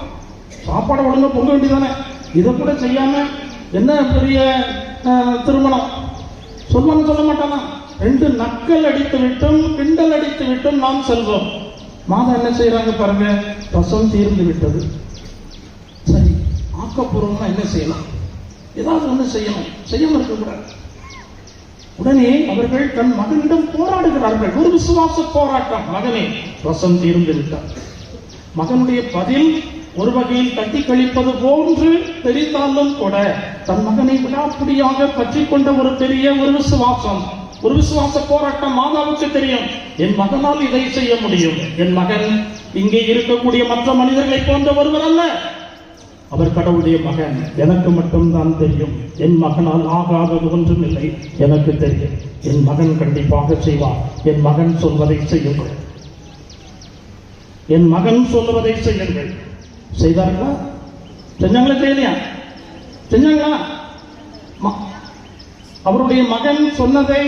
Speaker 6: சாப்பாடு ஒழுங்கா பொங்க வேண்டியதானே, இதை கூட செய்யாம என்ன பெரிய திருமணம் சொல்லுவான்னு சொல்ல மாட்டானா? 2 நக்கல் அடித்து விட்டும் கிண்டல் அடித்து விட்டும் நாம் செல்வோம். மாதா என்ன செய்யறாங்க பாருங்க, ரசம் தீர்ந்து விட்டது. சரி, ஆக்கப்பூர்வமா என்ன செய்யலாம்? ஏதாவது ஒண்ணு செய்யணும், செய்யாம இருக்கக்கூடாது. உடனே அவர்கள் தன் மகனிடம் போராடுகிறார்கள். ஒரு விசுவாச போராட்டம். மகனே, ரசம் தீர்ந்து விட்டார். மகனுடைய பதில் ஒரு வகையில் தட்டி கழிப்பது போன்று தெரிந்தாலும் கூட தன் மகனை விடாப்பிடியாக பற்றி கொண்ட ஒரு பெரிய ஒரு விசுவாச போராட்டம் மாதாவுக்கு தெரியும். என் மகனால் இதை செய்ய முடியும். என் மகன் இங்கே இருக்கக்கூடிய மற்ற மனிதர்களை போன்ற ஒருவர் அல்ல, அவர் கடவுளுடைய மகன். எனக்கு மட்டும்தான் தெரியும். என் மகனால் ஆகாதது ஒன்றும் இல்லை, எனக்கு தெரியும். என் மகன் கண்டிப்பாக செய்வார். என் மகன் சொல்வதை செய்யுங்கள். என் மகன் சொல்லுவதை செய்யுங்கள். செய்தார்களா? செஞ்சாங்களா? செய்யலையா? செஞ்சாங்களா? அவருடைய மகன் சொன்னதை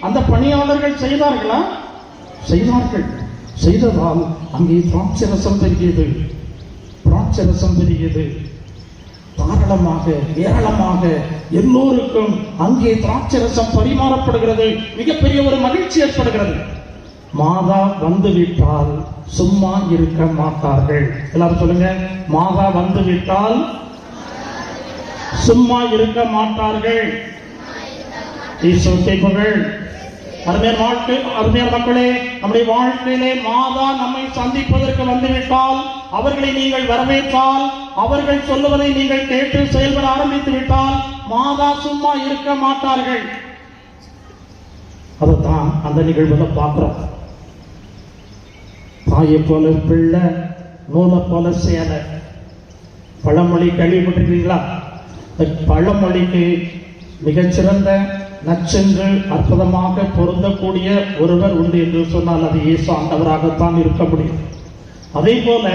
Speaker 6: அந்த பணியாளர்கள் செய்தார்களா? செய்தார்கள். செய்ததால் அங்கே திராட்சரசம் பெருகியது. தாராளமாக, ஏராளமாக எல்லோருக்கும் அங்கே திராட்சரசம் பரிமாறப்படுகிறது. மிகப்பெரிய ஒரு மகிழ்ச்சி ஏற்படுகிறது. மாதா வந்துவிட்டால் சும்மா இருக்க மாட்டார்கள். எல்லாரும் சொல்லுங்க, மாதா வந்துவிட்டால் சும்மா இருக்க மாட்டார்கள். அருமையான மக்களே, நம்முடைய வாழ்க்கையிலே மாதா நம்மை சந்திப்பதற்கு வந்துவிட்டால், அவர்களை நீங்கள் வரவேற்றால், அவர்கள் சொல்லுவதை நீங்கள் கேட்டு செயல்பட ஆரம்பித்து விட்டால் மாதா சும்மா இருக்க மாட்டார்கள். அதைத்தான் அந்த நிகழ்வுல பார்க்கிறோம். தாயை போல பிள்ளை, நூலை போல சேலை. பழமொழி கேள்விப்பட்டிருக்கீங்களா? பழமொழிக்கு மிகச்சிறந்த நச்சென்று அற்புதமாக பொருந்தக்கூடிய ஒருவர் உண்டு என்று சொன்னால் அது இயேசு ஆண்டவராகத்தான் இருக்க முடியும். அதே போல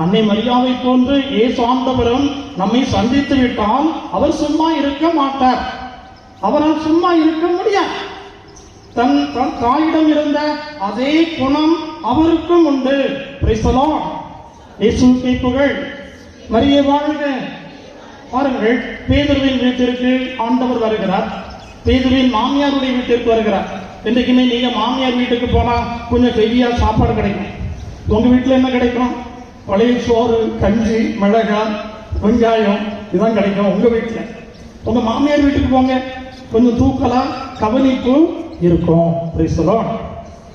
Speaker 6: அன்னை மரியாதை போன்று இயேசு ஆண்டவரும் நம்மை சந்தித்து விட்டால் அவர் சும்மா இருக்க மாட்டார். அவரால் சும்மா இருக்க முடியாது. தன் தாயிடம் இருந்த அதே குணம் அவருக்கும் உண்டு. Price the Lord. இயேசுவுக்கே புகழ். மரியே வாழ்க. பாருங்கள், பேதுருவின் வீட்டிற்கு ஆண்டவர் வருகிறார். பேதுருவின் மாமியாருடைய வீட்டிற்கு வருகிறார். இன்றைக்குமே நீங்க மாமியார் வீட்டுக்கு போனா கொஞ்சம் ஹெவியா சாப்பாடு கிடைக்கும். உங்க வீட்டுல என்ன கிடைக்கும்? பழைய சோறு, கஞ்சி, மிளகாய், வெங்காயம் இதான் கிடைக்கும் உங்க வீட்டுல. உங்க மாமியார் வீட்டுக்கு போங்க, கொஞ்சம் தூக்கலா கவனிப்பு இருக்கும். Price the Lord.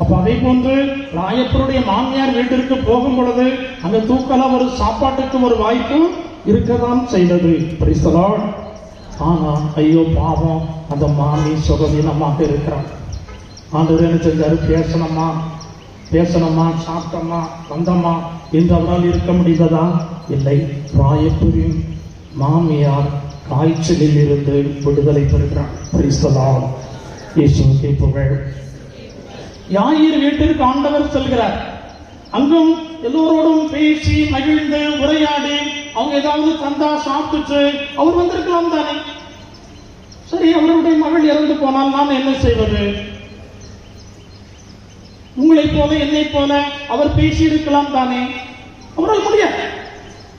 Speaker 6: அப்ப அதே போன்று ராயப்பருடைய மாமியார் வீட்டிற்கு போகும் பொழுது அங்க தூக்கலா ஒரு சாப்பாட்டுக்கு ஒரு வாய்ப்பு இருக்கதான் செய்தது. Price the Lord. ஆனா ஐயோ பாவம், அந்த மாமி சுகவீனமாக இருக்கிறான். ஆண்டவர் என்ன செஞ்சாரு? பேசணுமா, சாப்பிட்டோமா, வந்தோமா என்று அவரால் இருக்க முடிந்ததா? இல்லை. ராயப்பரின் மாமியார் காய்ச்சலில் இருந்து விடுதலை பெறுகிறார். Price the Lord. இயேசுவுக்கே புகழ். யாயிர் வீட்டிற்கு ஆண்டவர் செல்கிறார். அங்கும் எல்லோரோடும் பேசி மகிழ்ந்து உரையாடி அவங்க ஏதாவது தந்தா சாப்பிட்டு அவர் வந்திருக்கலாம் தானே. சரி, அவருடைய மகள் இறந்து போனால் நான் என்ன செய்வது? உங்களை போல என்னை போல அவர் பேசி இருக்கலாம் தானே. அவரால் முடியாது.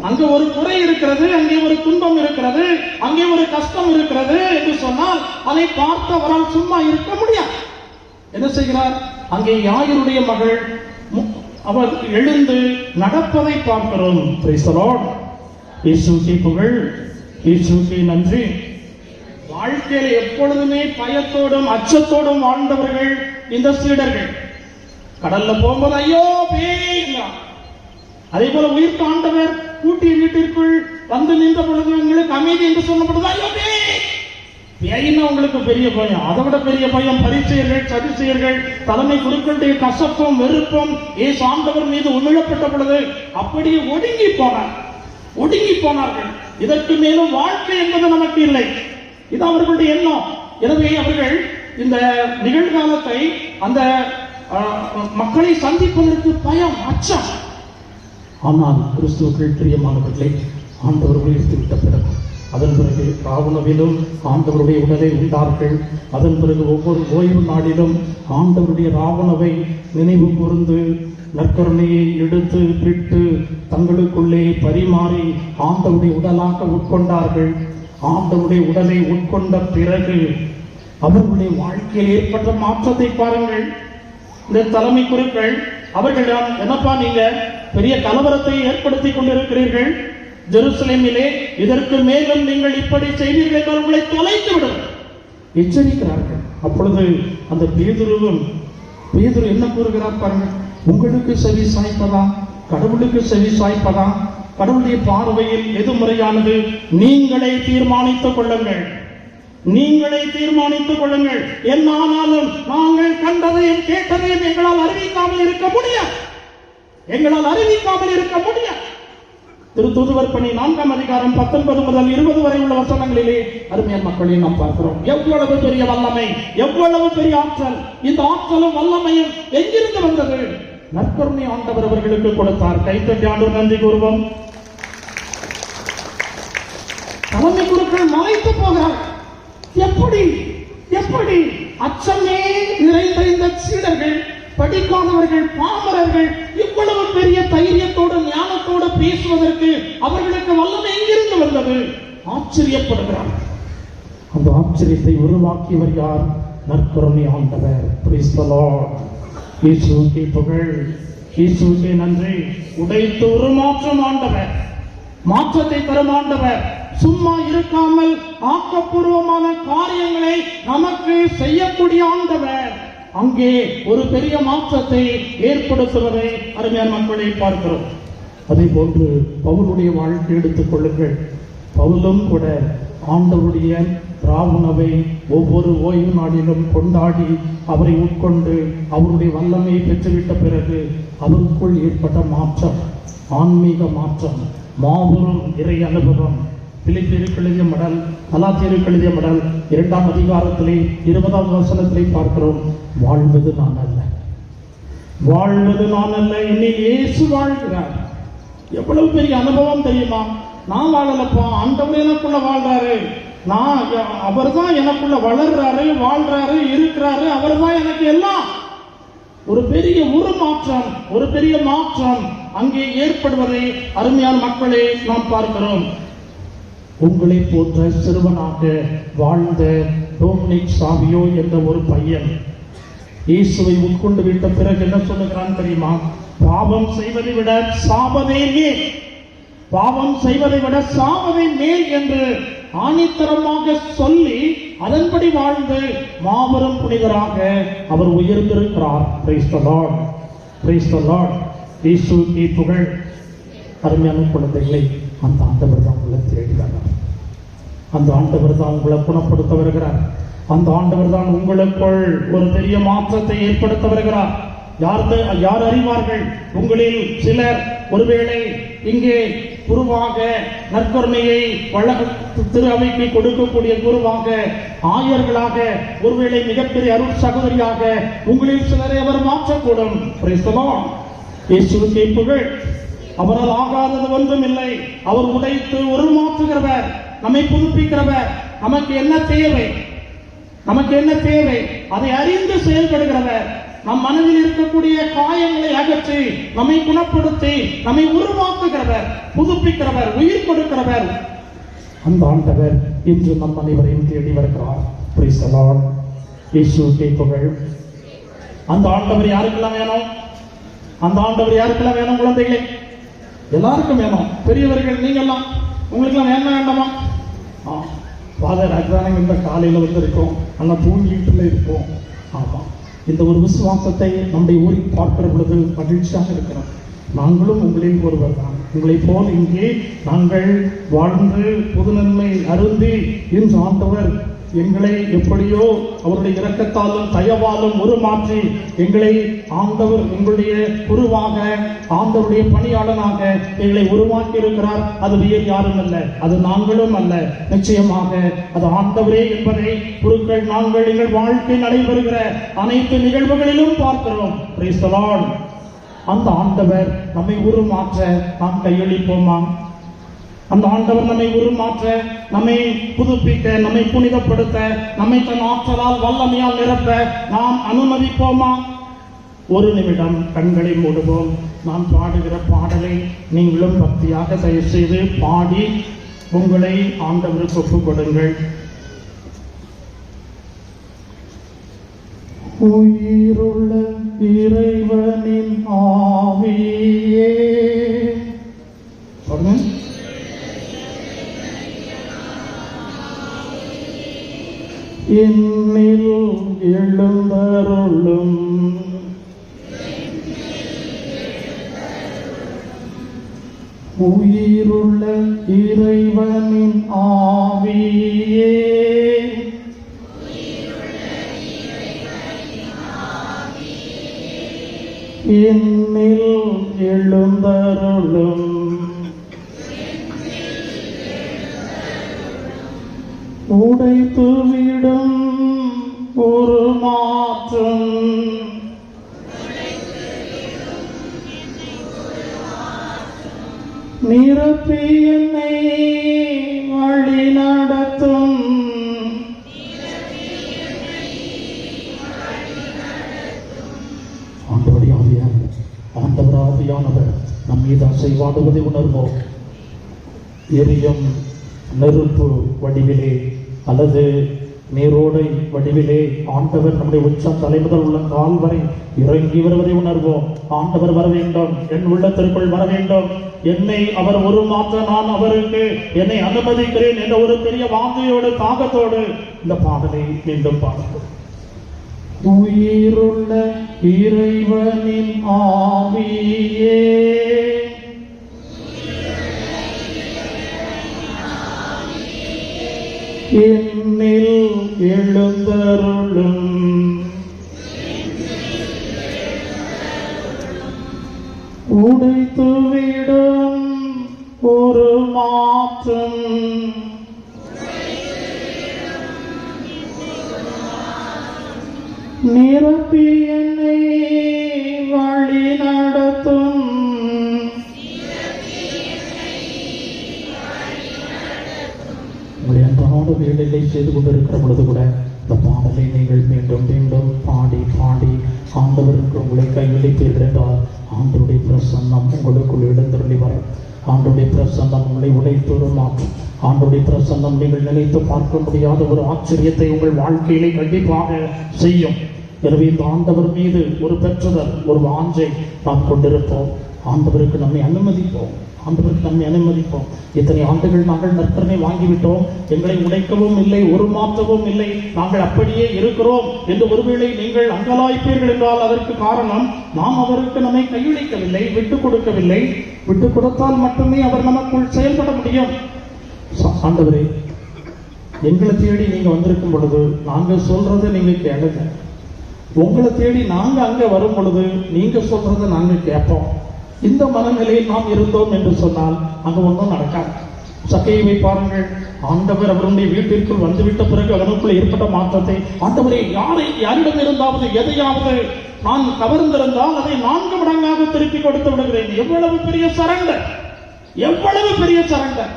Speaker 6: அங்க ஒரு குறை இருக்கிறது, அங்கே ஒரு துன்பம் இருக்கிறது, அங்கே ஒரு கஷ்டம் இருக்கிறது என்று சொன்னால் அதை பார்த்து அவரால் சும்மா இருக்க முடியாது. என்ன செய்கிறார்? அங்கே யாயினுடைய மகள் அவர் எழுந்து நடப்பதை பார்க்கிறோம். Price the Lord. இயேசுவுக்கே புகழ். இயேசுவுக்கே நன்றி. வாழ்க்கையில எப்பொழுதுமே பயத்தோடும் அச்சத்தோடும் வாழ்ந்தவர்கள் இந்த சீடர்கள். கடல்ல போகும்போது ஐயோ பேய். அதே போல உயிர்த்த ஆண்டவர் கூட்டிய வீட்டிற்குள் வந்து நின்ற பொழுது உங்களுக்கு அமைதி என்று சொல்லப்படுது. ஐயோ பேயின்னா உங்களுக்கு பெரிய பயம். அதை விட பெரிய பயம் பரிசேயர்கள், சதுசேயர்கள், தலைமை குருக்களுடைய கசப்பும் வெறுப்பும் இயேசு ஆண்டவர் மீது உமிழப்பட்ட பொழுது அப்படியே ஒடுங்கி போனார்கள். இதற்கு மேலும் வாழ்க்கை என்பது நமக்கு இல்லை. இது அவர்களுடைய எண்ணம். எனவே அவர்கள் இந்த நிகழ்காலத்தை, அந்த மக்களை சந்திப்பதற்கு பயம், அச்சம். ஆனால் கிறிஸ்துவுக்குள் பிரியமானவர்களை ஆண்டவர் உயர்த்தி விட்ட பிறகு அதன் பிறகு ராவணவிலும் ஆண்டவருடைய உடலை உண்டார்கள். அதன் பிறகு ஒவ்வொரு ஓய்வு நாளிலும் ஆண்டவருடைய ராவணவை நினைவு கூர்ந்து நற்கருணையை எடுத்து பிட்டு தங்களுக்குள்ளே பரிமாறி ஆண்டவருடைய உடலாக உட்கொண்டார்கள். ஆண்டவருடைய உடலை உட்கொண்ட பிறகு அவர்களுடைய வாழ்க்கையில் ஏற்பட்ட மாற்றத்தை பாருங்கள். இந்த தலைமை குருக்கள் அவர்களிடம், என்னப்பா நீங்க பெரிய கலவரத்தை ஏற்படுத்திக் கொண்டிருக்கிறீர்கள் ஜெருசலேமிலே, இதற்கு மேலும் நீங்கள் இப்படி செய்வீர்கள் என்றால் உங்களை தொலைத்து விடும் எச்சரிக்கிறார்கள். அப்பொழுது அந்த பேதுரு என்ன கூறுகிறார் பாருங்க. உங்களுக்கு செவி சாய்ப்பதா, கடவுளுக்கு செவி சாய்ப்பதா, கடவுளுடைய பார்வையில் எது முறையானது? நீங்களே தீர்மானித்துக் கொள்ளுங்கள். என்ன ஆனாலும் நாங்கள் கண்டதையும் கேட்டதையும் எங்களால் அறிவிக்காமல் இருக்க முடியாது. திருத்தூதுவர் பணி 4ஆம் அதிகாரம் 19 முதல் 20 வரை உள்ள வசனங்களிலே அருமையான மக்களை நாம் பார்க்கிறோம். எவ்வளவு பெரிய வல்லமை, எவ்வளவு பெரிய ஆற்றல். இந்த ஆற்றலும் வல்லமையும் எங்கிருந்து வந்தது? நற்கருணை ஆண்டவர் அவர்களுக்கு கொடுத்தார். கைத்தட்டி ஆண்டவர் நன்றி கூறுவோம். தலைமை குருக்கள் மலைத்து போகிறார்கள். எப்படி அச்சமே நிறைந்த இந்த சீடர்கள், படிக்காதவர்கள், பாமரர்கள் இவ்வளவு பெரிய தைரியத்தோடு ஞானத்தோடு பேசுவதற்கு அவர்களுக்கு வல்லமை எங்கிருந்து வந்தது? ஆச்சரியப்படுகிறார்கள். அந்த ஆச்சரியத்தை உருவாக்கியவர் யார்? நற்கருணை ஆண்டவர். Price the Lord. இயேசுவுக்கே புகழ். இயேசுவுக்கே நன்றி. உடைத்து உருமாற்றும் ஆண்டவர், மாற்றத்தை தரும் ஆண்டவர், சும்மா இருக்காமல் ஆக்கப்பூர்வமான காரியங்களை நமக்கு செய்யக்கூடிய ஆண்டவர். அங்கே ஒரு பெரிய மாற்றத்தை ஏற்படுத்துவதை அருமையான மக்களை பார்க்கிறோம். அதே போன்று பவுலுடைய வாழ்க்கை எடுத்துக் கொள்ளுங்கள். பவுலும் கூட ஆண்டவருடைய ராவணவை ஒவ்வொரு ஓய்வு நாளிலும் கொண்டாடி அவரை உட்கொண்டு அவருடைய வல்லமையை பெற்றுவிட்ட பிறகு அவருக்குள் ஏற்பட்ட மாற்றம், ஆன்மீக மாற்றம், மாபெரும் இறை அனுபவம். பிலிப்பியருக்கு எழுதிய மடல், கலாத்தியருக்கு எழுதிய மடல் 2ஆம் அதிகாரத்திலே 20ஆம் வசனத்திலே பார்க்கிறோம். வாழ்வது நான் அல்ல, என்னில் இயேசு வாழ்கிறார். எவ்வளவு பெரிய அனுபவம் தெரியுமா? நான் வாழலப்பா, ஆண்டவர் எனக்குள்ள வாழ்றாரு, அவர் தான் எனக்குள்ள வளர்றாரு, வாழ்றாரு, இருக்கிறாரு, அவர் தான் எனக்கு எல்லாம். ஒரு பெரிய உருமாற்றம், ஒரு பெரிய மாற்றம் அங்கே ஏற்படுவதை அருமையான மக்களே நாம் பார்க்கிறோம். உங்களை போன்ற சிறுவனாக வாழ்ந்த டோமினிக் சாவியோ என்ற ஒரு பையன் இயேசுவை உட்கொண்டு விட்ட பிறகு என்ன சொல்லுகிறான் தெரியுமா? பாவம் செய்வதை விட சாவதே மேல், பாவம் செய்வதை விட சாவதே மேல் என்று ஆணித்தரமாக சொல்லி அதன்படி வாழ்ந்து மாபெரும் புனிதராக அவர் உயர்ந்திருக்கிறார். Praise the Lord, praise the Lord. இயேசுவுக்கே புகழ். அருமையான குழந்தைகளை, அந்த ஆண்டவர் தான் உங்களை தேடி வர்றார். அந்த ஆண்டவர் தான் உங்களை குணப்படுத்த வருகிறார். அந்த ஆண்டவர் தான் உங்களுக்குள் ஒரு பெரிய மாற்றத்தை ஏற்படுத்த வருகிறார். யார் அறிவார்கள்? உங்களில் சிலர் ஒருவேளை இங்கே குருவாக நற்கருணையை திரு அவைக்கு கொடுக்கக்கூடிய குருவாக, ஆயர்களாக, ஒருவேளை மிகப்பெரிய அருள் சகோதரியாக உங்களில் சிலரை அவர் மாற்றக்கூடும். இயேசுவுக்கே புகழ். அவரால் ஆகாதது ஒன்றும் இல்லை. அவர் உடைத்து உருமாற்றுகிறவர், நம்மை புதுப்பிக்கிறவர். நமக்கு என்ன தேவை, நமக்கு என்ன தேவை அதை அறிந்து செயல்படுகிறவர். நம் மனதில் இருக்கக்கூடிய காயங்களை அகற்றி நம்மை குணப்படுத்தி நம்மை உருவாக்குகிறவர், புதுப்பிக்கிறவர், உயிர் கொடுக்கிறவர். அந்த ஆண்டவர் இன்று நம் அனைவரையும் தேடி வருகிறார். Price the Lord. இயேசுவுக்கே புகழ். அந்த ஆண்டவர் யாருக்கெல்லாம் வேணும்? அந்த ஆண்டவர் யாருக்கெல்லாம் வேணும்? குழந்தைகளே, எல்லாருக்கும் வேணும். பெரியவர்கள் நீங்கெல்லாம், உங்களுக்கெல்லாம் வேண்டாம் வேண்டாமா? ஃபாதர் அதுதானே இந்த காலையில் வந்திருக்கோம், ஆனால் தூங்கிட்டு இருப்போம். ஆமாம், இந்த ஒரு விசுவாசத்தை நம்முடைய ஊரில் பார்க்கிற பொழுது மகிழ்ச்சியாக இருக்கிறோம். நாங்களும் உங்களில் ஒருவர் தான். உங்களை போல் இங்கே நாங்கள் வாழ்ந்து பொது நன்மை அருந்தி இன்று ஆண்டவர் எங்களை எப்படியோ அவருடைய இரக்கத்தாலும் தயவாலும் உருமாற்றி எங்களை ஆண்டவர் உங்களுடைய குருவாக, ஆண்டவருடைய பணியாளனாக எங்களை உருவாக்கி இருக்கிறார். அது வேறு யாரும் அல்ல, அது நாங்களும் அல்ல, நிச்சயமாக அது ஆண்டவரே என்பதை குருக்கள் நாங்கள் எங்கள் வாழ்க்கை நடைபெறுகிற அனைத்து நிகழ்வுகளிலும் பார்க்கிறோம். Price the Lord. அந்த ஆண்டவர் நம்மை உருமாற்ற நாம் கையளிப்போமா? அந்த ஆண்டவர் நம்மை உருமாற்ற, நம்மை புதுப்பிக்க, நம்மை புனிதப்படுத்த, நம்மை தன் ஆற்றலால் வல்லமையால் நிரப்ப நாம் அனுமதிப்போமா? ஒரு நிமிடம் கண்களை மூடுவோம். நான் பாடுகிற பாடலை நீங்களும் பக்தியாக தயவு செய்து பாடி உங்களை ஆண்டவருக்கு ஒப்புக் கொடுங்கள். உயிருள்ள இறைவனின் ஆவியே, என்னில் எழுந்தருளும். உயிருள்ள இறைவனின் ஆவியே, என்னில் எழுந்தருளும். உடைத்துவிடும் ஒரு மாற்றம், நிரப்பி என்னை வழி நடத்தும். ஆண்டவர் ஆவியானவர் நம் மீது அசைவாடுவதை உணர்வோம். எரியும் நெருப்பு வடிவிலே அல்லது நீரோடை வடிவிலே ஆண்டவர் நம்முடைய உச்சம் தலைமுதல் உள்ள கால் வரை இறங்கி வருவதை உணர்வோம். ஆண்டவர் வர வேண்டும், என் உள்ளத்திற்குள் வர வேண்டும், என்னை அவர் உருமாற்ற நான் அவருக்கு என்னை அனுமதிக்கிறேன் என்ற ஒரு பெரிய வாஞ்சையோடு தாகத்தோடு இந்த பாடலை மீண்டும் பாடுவோம். உயிருள்ள இறைவனின் ஆவியே, என்னில் எழுந்தருளும். உடைத்துவிடும் ஒரு மாற்றம், நிரப்பி என்னை வழி நடத்தும். இரவு வேளையிலே செய்து கொண்டிருக்கிற பொழுது கூட இந்த பாடலை நீங்கள் மீண்டும் மீண்டும் பாடி பாடி ஆண்டவருக்கு உங்களை கையளிப்பீர்கள் என்றால் ஆண்டவருடைய பிரசன்னம் உங்களுக்குள் எழுந்தருளி வரும். ஆண்டவருடைய பிரசன்னம் உங்களை உடைத்துருமாற்றும். ஆண்டவருடைய பிரசன்னம் நீங்கள் நினைத்து பார்க்க முடியாத ஒரு ஆச்சரியத்தை உங்கள் வாழ்க்கையிலே கண்டிப்பாக செய்யும். எனவே இந்த ஆண்டவர் மீது ஒரு பெற்றுதல், ஒரு வாஞ்சை நாம் கொண்டிருப்போம். ஆண்டவருக்கு நம்மை அனுமதிப்போம். இத்தனை ஆண்டுகள் நாங்கள் நற்பனை வாங்கிவிட்டோம், எங்களை உடைக்கவும் இல்லை, ஒரு மாற்றவும் இல்லை, நாங்கள் அப்படியே இருக்கிறோம் என்று ஒருவேளை நீங்கள் அங்கலாய்ப்பீர்கள் என்றால் அதற்கு காரணம் நாம் அவருக்கு நம்மை கையளிக்கவில்லை, விட்டுக் கொடுக்கவில்லை. விட்டுக் கொடுத்தால் மட்டுமே அவர் நமக்குள் செயல்பட முடியும். ஆண்டவரே, எங்களை தேடி நீங்க வந்திருக்கும் பொழுது நாங்க சொல்றதை நீங்க கேளுங்க. உங்களை தேடி நாங்க அங்க வரும் பொழுது நீங்க சொல்றதை நாங்க கேட்போம். இந்த மனநிலையில் நாம் இருந்தோம் என்று சொன்னால் அங்க ஒன்றும் நடக்காது. சக்கையை பாருங்கள். ஆண்டவர் அவருடைய வீட்டிற்குள் வந்துவிட்ட பிறகு அவனுக்குள்ள ஏற்பட்ட மாற்றத்தை, ஆண்டவரை யாரிடம் இருந்தாவது எதையாவது நான் கவர்ந்திருந்தால் அதை 4 மடங்காக திருப்பி கொடுத்து விடுகிறேன். எவ்வளவு பெரிய சரண்டர், எவ்வளவு பெரிய சரண்டர்!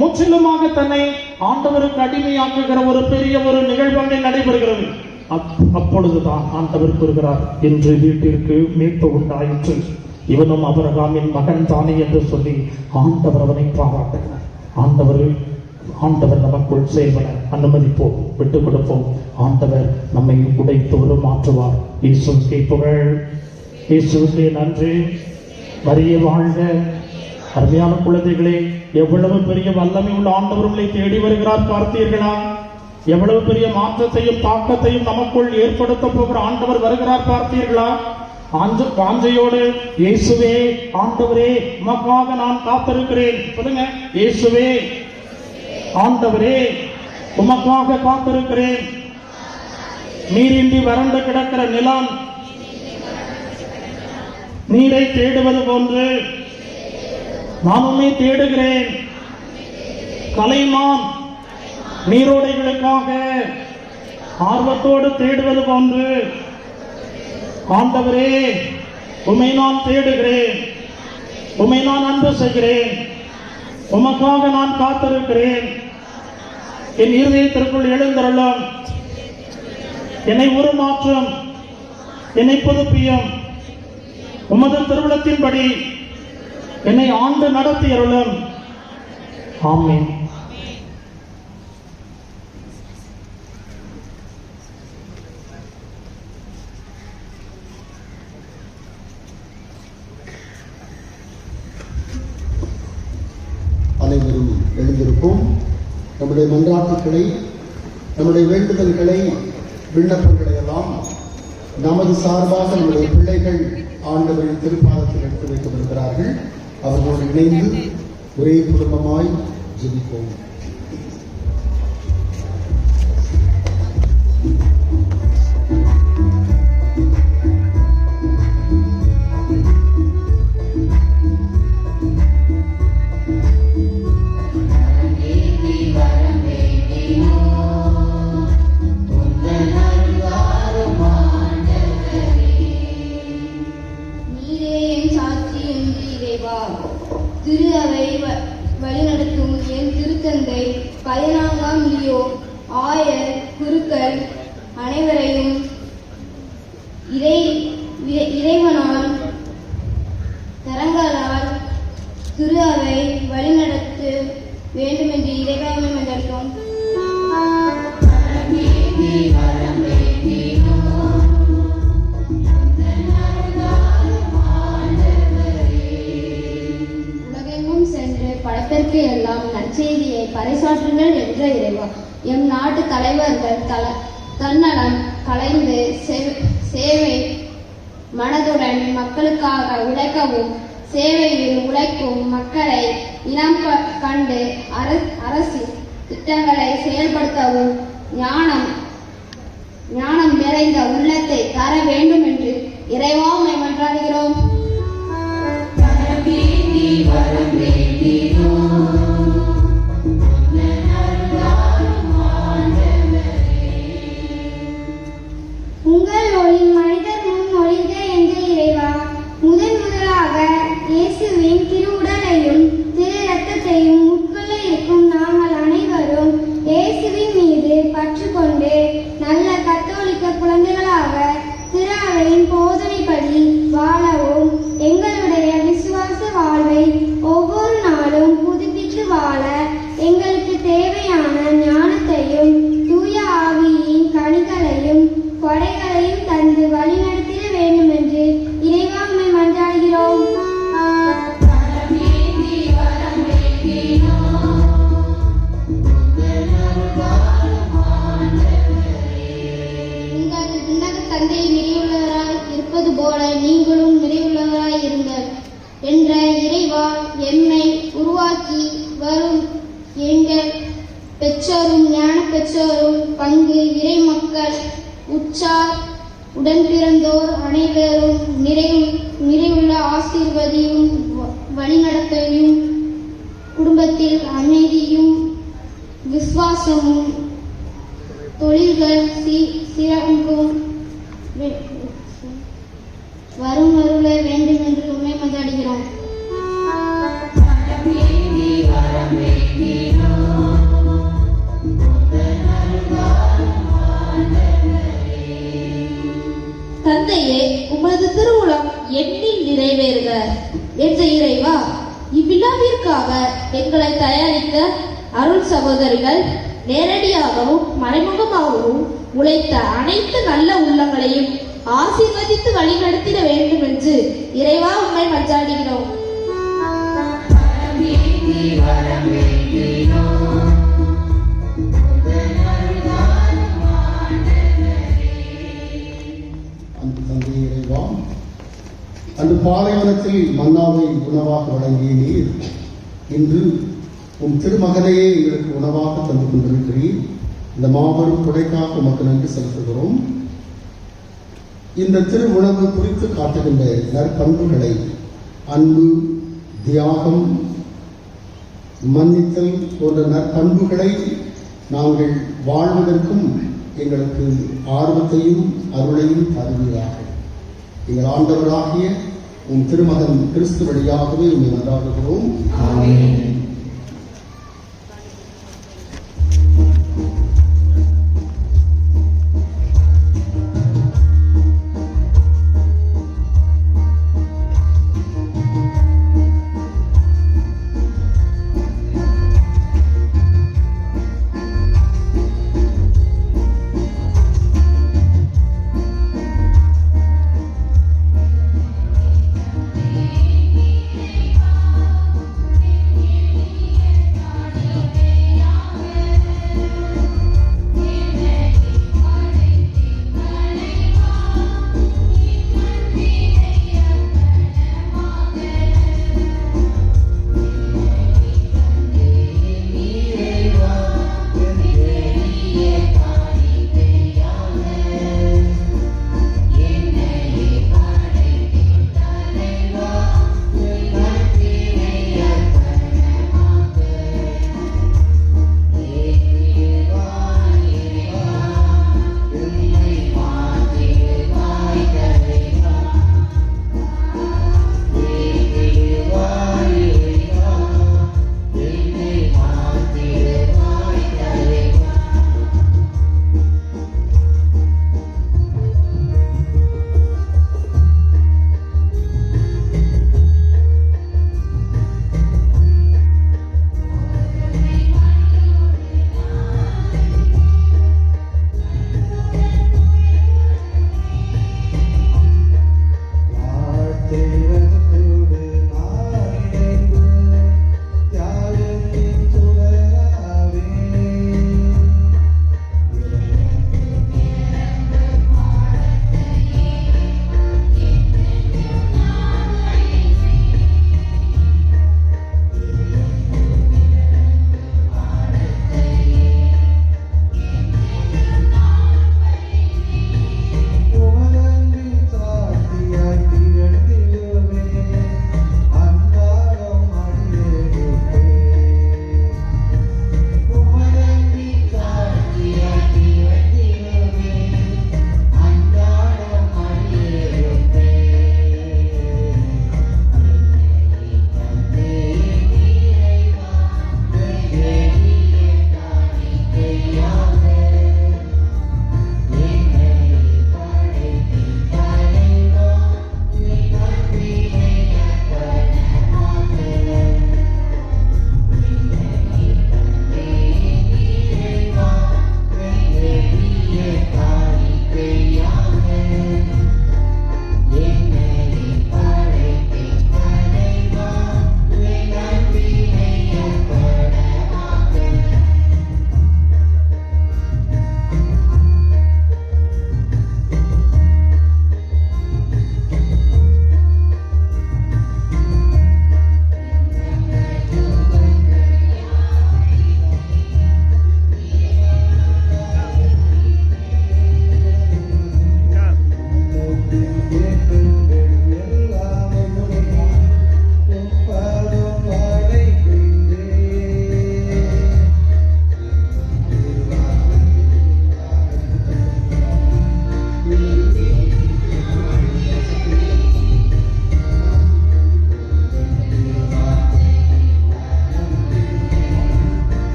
Speaker 6: முற்றிலுமாக தன்னை ஆண்டவருக்கு அடிமையாக்குகிற ஒரு பெரிய ஒரு நிகழ்வு நடைபெறுகிறது. அப்பொழுதுதான் ஆண்டவர் கூறுகிறார், இன்று வீட்டிற்கு மீட்பு உண்டாயிற்று, இவனும் ஆபிரகாமின் மகன் தானே என்று சொல்லி ஆண்டவர் அவனை பாராட்டுகிறார். ஆண்டவர் நமக்குள் செயல்பட அனுமதிப்போம், விட்டுக் கொடுப்போம். ஆண்டவர் நம்மை உடைத்து மாற்றுவார். இயேசுவுக்கே புகழ், இயேசுவுக்கே நன்றி. மரியே வாழ்க. அருமையான குழந்தைகளே, எவ்வளவு பெரிய வல்லமை உள்ள ஆண்டவர் உங்களை தேடி வருகிறார் பார்த்தீர்களா? எவ்வளவு பெரிய மாற்றத்தையும் தாக்கத்தையும் நமக்குள் ஏற்படுத்த போகிற ஆண்டவர் வருகிறார் பார்த்தீர்களா? வாஞ்சையோடு, இயேசுவே ஆண்டவரே உமக்காக நான் காத்திருக்கிறேன் சொல்லுங்க. இயேசுவே ஆண்டவரே உமக்காக காத்திருக்கிறேன். நீரின்றி வறண்டு கிடக்கிற நிலம் நீரை தேடுவது போன்று நான் உன்னை தேடுகிறேன். கலைமான் நீரோடைகளுக்காக ஆர்வத்தோடு தேடுவது போன்று ஆண்டவரே உம்மை நான் தேடுகிறேன், உம்மை நான் அன்பு செய்கிறேன், உமக்காக நான் காத்திருக்கிறேன். என் இருதயத்திற்குள் எழுந்தருளும், என்னை உருமாற்றும், என்னை புதுப்பியும். உமது திருவுளத்தின்படி என்னை ஆண்டு நடத்தியருளும். ஆமென்.
Speaker 1: அனைவரும் எழுந்திருப்போம். நம்முடைய மன்றாட்டுக்களை, நம்முடைய வேண்டுதல்களை, விண்ணப்பங்களை எல்லாம் நமது சார்பாக நம்முடைய பிள்ளைகள் ஆண்டவரின் திருப்பாதத்தில் எடுத்து வைக்கப்படுகிறார்கள். அவர்களோடு இணைந்து ஒரே குடும்பமாய் ஜெபிப்போம்.
Speaker 2: திரு அவை வழிநடத்தும் என் திருத்தந்தை 14ஆம் லியோ ஆயர் குருக்கள் அனைவரையும் இறைவனால் தரங்களால் திரு அவை வழிநடத்த வேண்டும் என்று இறைவனை மன்றாடுகிறோம். படைப்பிற்கு எல்லாம் நற்செய்தியை பறைசாற்றுங்கள் என்ற இறைவா, எம் நாட்டு தலைவர்கள் தன்னலம் கலைந்து சேவை மனதுடன் மக்களுக்காக உழைக்கவும், சேவையில் உழைக்கும் மக்களை இனம் கண்டு அரசு திட்டங்களை செயல்படுத்தவும் ஞானம் நிறைந்த உள்ளத்தை தர வேண்டும் என்று இறைவாமை மன்றாடுகிறோம். உங்கள் ஒளி மனிதர் முன் ஒளிர்க என்ற இறைவா, முதலாக இயேசுவின் திருவுடலையும் திரு இரத்தத்தையும் உட்கொள்ள இருக்கும் நாங்கள் அனைவரும் இயேசுவின் போல நீங்களும் நிறைவுள்ளவராய் இருங்கள் என்ற இறைவா எம்மை உருவாக்கி வரும் எங்கள் பெற்றோரும் ஞான பெற்றோரும் பங்கு இறை மக்கள் உற்றார் உடன் பிறந்தோர் அனைவரும் நிறைவுள்ள ஆசீர்வதியும் வழிநடத்தையும் குடும்பத்தில் அமைதியும் விசுவாசமும் தொழில்கள் சிறப்பும் வரும் அருள வேண்டும் என்று உண்மை மன்றாடுகிறோம்.
Speaker 7: தந்தையே, உமது திருவுளம் எண்ணில் நிறைவேறுக என்ற இறைவா, இவ்விழாவிற்காக எங்களை தயாரித்த அருள் சகோதரிகள் நேரடியாகவும் மறைமுகமாகவும் உழைத்த அனைத்து நல்ல உள்ளங்களையும் ஆசீர்வதித்து வழிநடத்திட வேண்டும் என்று இறைவா உம்மை மன்றாடுகிறோம்.
Speaker 1: இறைவா, அன்று பாலைவனத்தில் மன்னாவை உணவாக வழங்கிய நீர் இன்று உம் திருமகனையே எங்களுக்கு உணவாக தந்து கொண்டிருக்கிறீர். இந்த மாபெரும் கொடைக்காக உமக்கு நன்றி செலுத்துகிறோம். இந்த திரு உணவு குறித்து காட்டுகின்ற நற்பண்புகளை, அன்பு, தியாகம், மன்னித்தல் போன்ற நற்பண்புகளை நாங்கள் வாழ்வதற்கும் எங்களுக்கு ஆர்வத்தையும் அருளையும் தருவீராக. எங்கள் ஆண்டவராகிய உம் திருமகன் கிறிஸ்து வழியாகவே உண்மை நன்றாடுகிறோம்.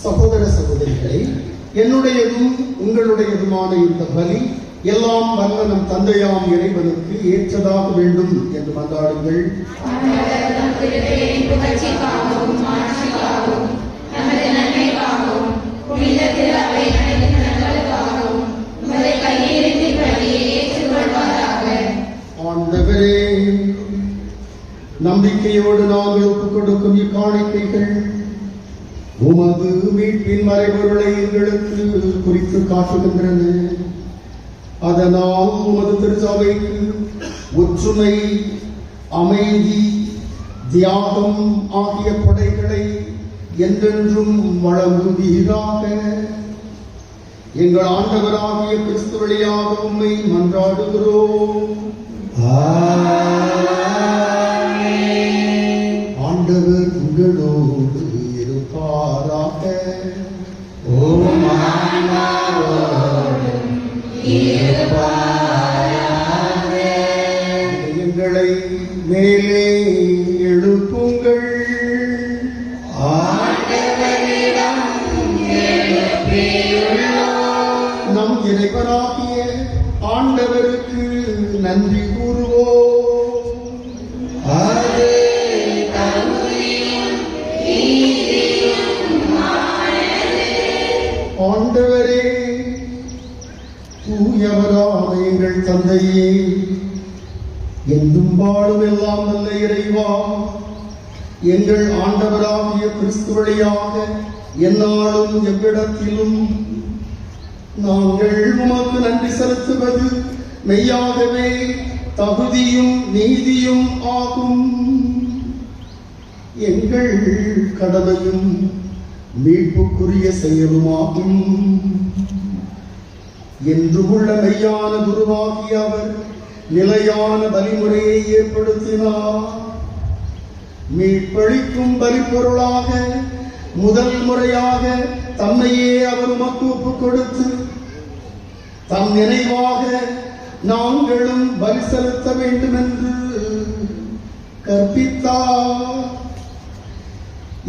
Speaker 1: சகோதர சகோதரிகளே, என்னுடையதும் உங்களுடையதுமான இந்த பலி எல்லாம் வல்ல நம் தந்தையாம் இறைவனுக்கு ஏற்றதாக வேண்டும் என்று மன்றாடுங்கள். ஆண்டவரே, நம்பிக்கையோடு நாங்கள் ஒப்புக் கொடுக்கும் இக்காணிக்கைகள் உமது மீட்பின் மறைபொருளை எங்களுக்கு குறித்து காட்டுகின்றன. அதனால் உமது திருச்சபைக்கு ஒற்றுமை, அமைதி, தியாகம் ஆகிய கொடைகளை என்றென்றும் வழங்குவீராக. எங்கள் ஆண்டவராகிய கிறிஸ்து வழியாக உம்மை மன்றாடுகிறோம். ஆண்டவர் உங்களோடு இருப்பாராக. எங்களை மேலே எழுப்புங்கள். நம் இறைவனாகிய ஆண்டவருக்கு நன்றி கூறுவோம். ஆண்டவரே, தூயவரான எங்கள் தந்தையே, என்றும் வாழும் எல்லாம் நல்ல இறைவா, எங்கள் ஆண்டவராகிய கிறிஸ்து வழியாக எந்நாளும் எவ்விடத்திலும் நாங்கள் உமக்கு நன்றி செலுத்துவது மெய்யாகவே தகுதியும் நீதியும் ஆகும். எங்கள் கடமையும் மீட்புக்குரிய செயலுமாகும். என்றும் உள்ள மெய்யான குருவாகிய அவர் நிலையான வழிமுறையை ஏற்படுத்தினார். மீட்பளிக்கும் பலிப்பொருளாக முதல் முறையாக தம்மையே அவர் உமக்கு ஒப்புக் கொடுத்து தம் நினைவாக நாங்களும் பலி செலுத்த வேண்டும் என்று கற்பித்தார்.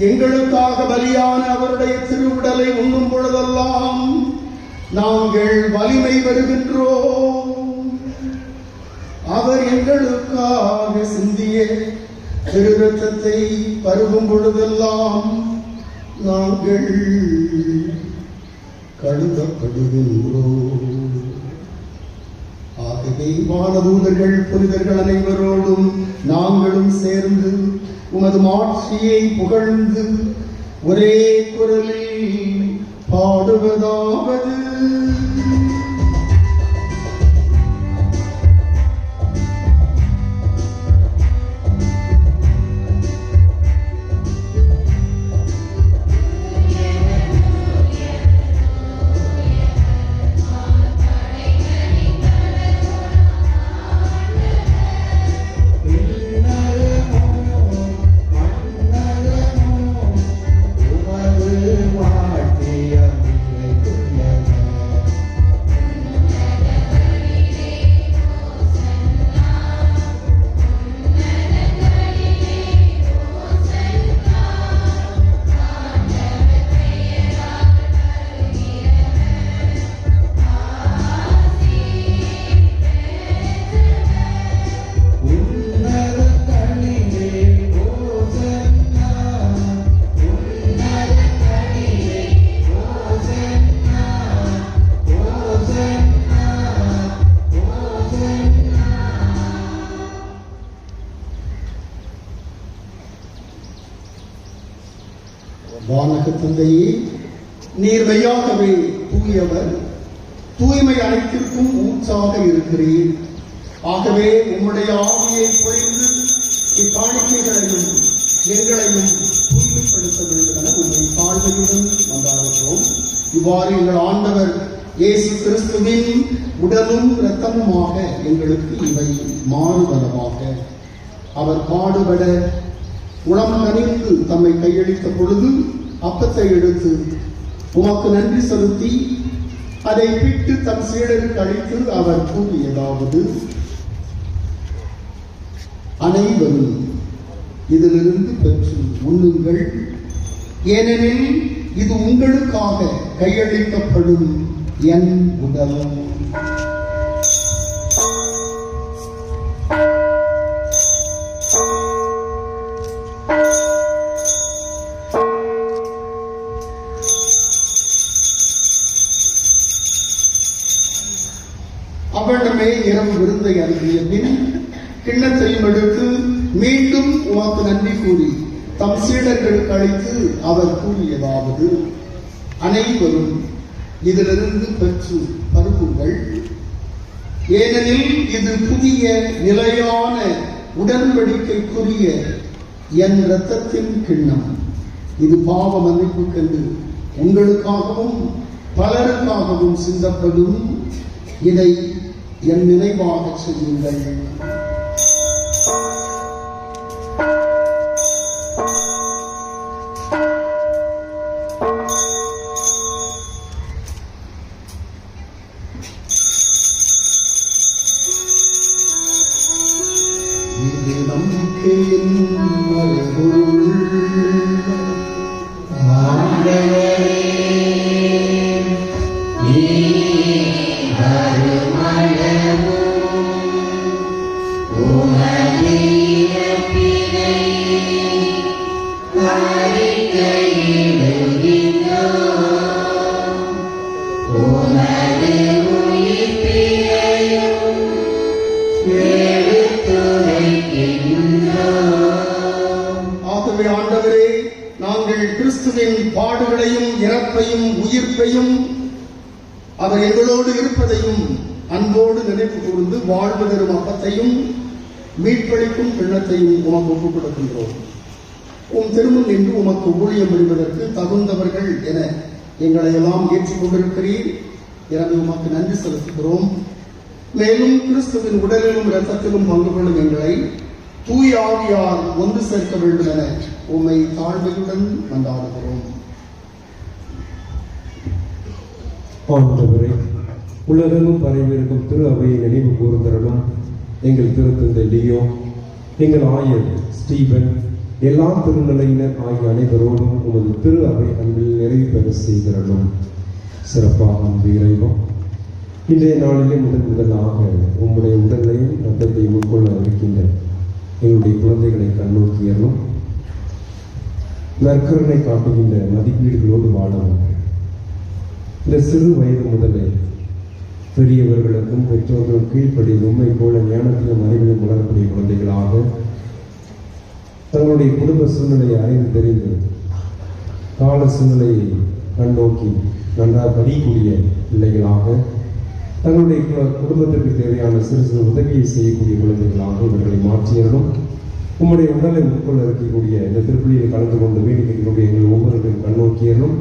Speaker 1: எங்களுக்காக பலியான அவருடைய திருவுடலை உண்ணும் பொழுதெல்லாம் நாங்கள் வலிமை வருகின்றோம். அவர் எங்களுக்காக சிந்திய திரு இரத்தத்தை பருகும் பொழுதெல்லாம் நாங்கள் கழுதப்படுகின்றோம். ஆகவே வானதூதர்கள் புனிதர்கள் அனைவரோடும் நாங்களும் சேர்ந்து உமது மாட்சியை புகழ்ந்து ஒரே குரலில் பாடுவதாவது: வானக தந்தையே, நீர் மெய்யாகவே தூயவர், தூய்மை அனைத்திற்கும் ஊற்றாக இருக்கிறீர். ஆகவே உம்முடைய ஆவியை பொழிந்து இக்காணிக்கைகளையும் எங்களையும் தூய்மைப்படுத்த வேண்டும் என உண்மை தாழ்மையுடன் மன்றாடுகிறோம். இவ்வாறு எங்கள் ஆண்டவர் இயேசு கிறிஸ்துவின் உடலும் இரத்தமுமாக எங்களுக்கு இவை மாறுவனவாக. அவர் பாடுபட உளம் கனிந்து தம்மை கையளித்த பொழுது அப்பத்தை எடுத்து உமக்கு நன்றி செலுத்தி அதை பிட்டு தம் சீடருக்கு அளித்து அவர் கூறியதாவது: அனைவரும் இதிலிருந்து பெற்று உண்ணுங்கள், ஏனெனில் இது உங்களுக்காக கையளிக்கப்படும் என் உடல். அவனிடமே இரவு விருந்தை அருந்திய பின் கிண்ணத்தையும் எடுத்து மீண்டும் உமக்கு நன்றி கூறி தம் சீடர்களுக்கு அளித்து அவர் கூறியதாவது, அனைவரும் இதிலிருந்து பெற்று பருகுங்கள். ஏனெனில் இது புதிய நிலையான உடன்படிக்கைக்குரிய என் இரத்தத்தின் கிண்ணம். இது பாவ மன்னிப்புக்கென்று உங்களுக்காகவும் பலருக்காகவும் சிந்தப்படும். இதை என் நினைவாக செய்யுங்கள். இது நம்பிக்கையின் மறுபொருள். ஆகவே ஆண்டவரே, நாங்கள் கிறிஸ்துவின் பாடுகளையும் இறப்பையும் உயிர்ப்பையும் அவர் எங்களோடு இருப்பதையும் அன்போடு நினைவு கூர்ந்து வாழ்வு தரும் அப்பத்தையும் மீட்பளிக்கும் கிண்ணத்தையும் உமக்கு ஒப்புக் கொடுக்கின்றோம். உம் திருமுன் நின்று உமக்கு ஊழியம் புரிவதற்கு தகுந்தவர்கள் என எங்களை எல்லாம் ஏற்றுக்கொண்டிருக்கிறீர். எனவே உமக்கு நன்றி செலுத்துகிறோம். மேலும் கிறிஸ்துவின் உடலிலும் இரத்தத்திலும் பங்கு கொள்ளும் எங்களை தூய ஆவியார் ஒன்று சேர்க்க வேண்டும் என உம்மை தாழ்மையுடன் மன்றாடுகிறோம்.
Speaker 8: ஆண்டவரே, உலகெங்கும் பரவியிருக்கும் திரு அவையை நினைவு கூர்ந்தருளும். எங்கள் திருத்தந்தை லியோ, எங்கள் ஆயர் ஸ்டீபன், எல்லா திருநிலையினர் ஆகிய அனைவரோடும் உமது திரு அவை அன்பில் நிறைவு பெற செய்திருளும். சிறப்பாக அன்பு இறைவன், இன்றைய நாளிலே முதலாக உம்முடைய உடலையும் ரத்தத்தையும் உட்கொள்ள இருக்கின்ற எங்களுடைய குழந்தைகளை கண்ணோக்கியலும் நற்கருணை காட்டுகின்ற மதிப்பீடுகளோடு வாழவும். இந்த சிறு வயது முதலே பெரியவர்களுக்கும் பெற்றோர்களும் கீழ்ப்படியும் உண்மை போல ஞானத்திலும் அறிவிலும் வளரக்கூடிய குழந்தைகளாக தங்களுடைய குடும்ப சூழ்நிலையை அறிந்து தெரிந்து கால சூழ்நிலையை கண்ணோக்கி நன்றாக படிக்கக்கூடிய பிள்ளைகளாக, தங்களுடைய குடும்பத்திற்கு தேவையான சிறு சிறு உதவியை செய்யக்கூடிய குழந்தைகளாக இவர்களை மாற்றியலும். உம்முடைய உடலை உட்கொள்ள இருக்கக்கூடிய இந்த திருப்பலியில் கலந்து கொண்டு வேண்டிய எங்கள் ஒவ்வொருவரையும் கண்ணோக்கியலும்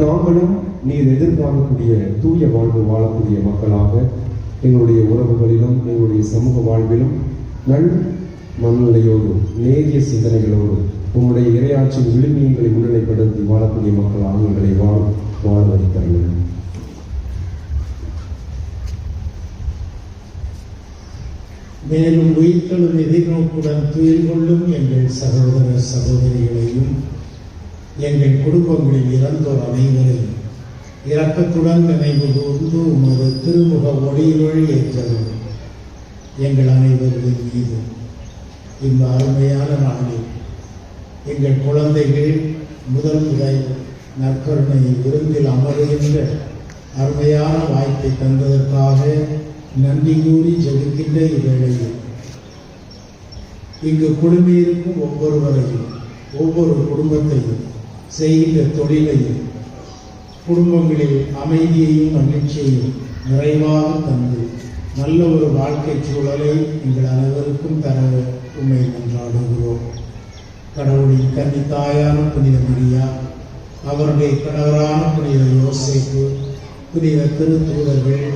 Speaker 8: நாங்களும் நீர் எதிர்பார்க்கக்கூடிய தூய வாழ்வு வாழக்கூடிய மக்களாக எங்களுடைய உறவுகளிலும் எங்களுடைய சமூக வாழ்விலும் நல் மனநிலையோடு நேரிய சிந்தனைகளோடு உங்களுடைய இறையாட்சியின் விழுமியங்களை முன்னிலைப்படுத்தி வாழக்கூடிய மக்களாக எங்களை வாழ்வதை தருங்கள்.
Speaker 9: மேலும் உயிர்த்தெழும் எதிர்நோக்குடன் துயில் கொள்ளும் எங்கள் சகோதர சகோதரிகளையும் எங்கள் குடும்பங்களில் இறந்தோர் அனைவரையும் இரக்கத்துடன் நினைவு கூர்ந்து உமது திருமுக ஒளியிலொழி ஏற்றலும் எங்கள் அனைவரின் மீது இந்த அருமையான நாளில் எங்கள் குழந்தைகள் முதல் நற்கருணை விருந்தில் அமருகின்ற அருமையான வாய்ப்பை தந்ததற்காக நன்றி கூறி ஜெபிக்கின்ற இவ்வேளையில் இங்கு குழுமியிருக்கும் ஒவ்வொருவரையும் ஒவ்வொரு குடும்பத்தையும் செய்கின்ற தொழிலையும் குடும்பங்களில் அமைதியையும் மகிழ்ச்சியையும் நிறைவாக தந்து நல்ல ஒரு வாழ்க்கை சூழலை எங்கள் அனைவருக்கும் தர உண்மை கொண்டாடுகிறோம். கடவுளின் கன்னித்தாயான புனித மரியா, அவருடைய கணவரான புனித யோசேப்பு, புனித திருத்தூதர்கள்,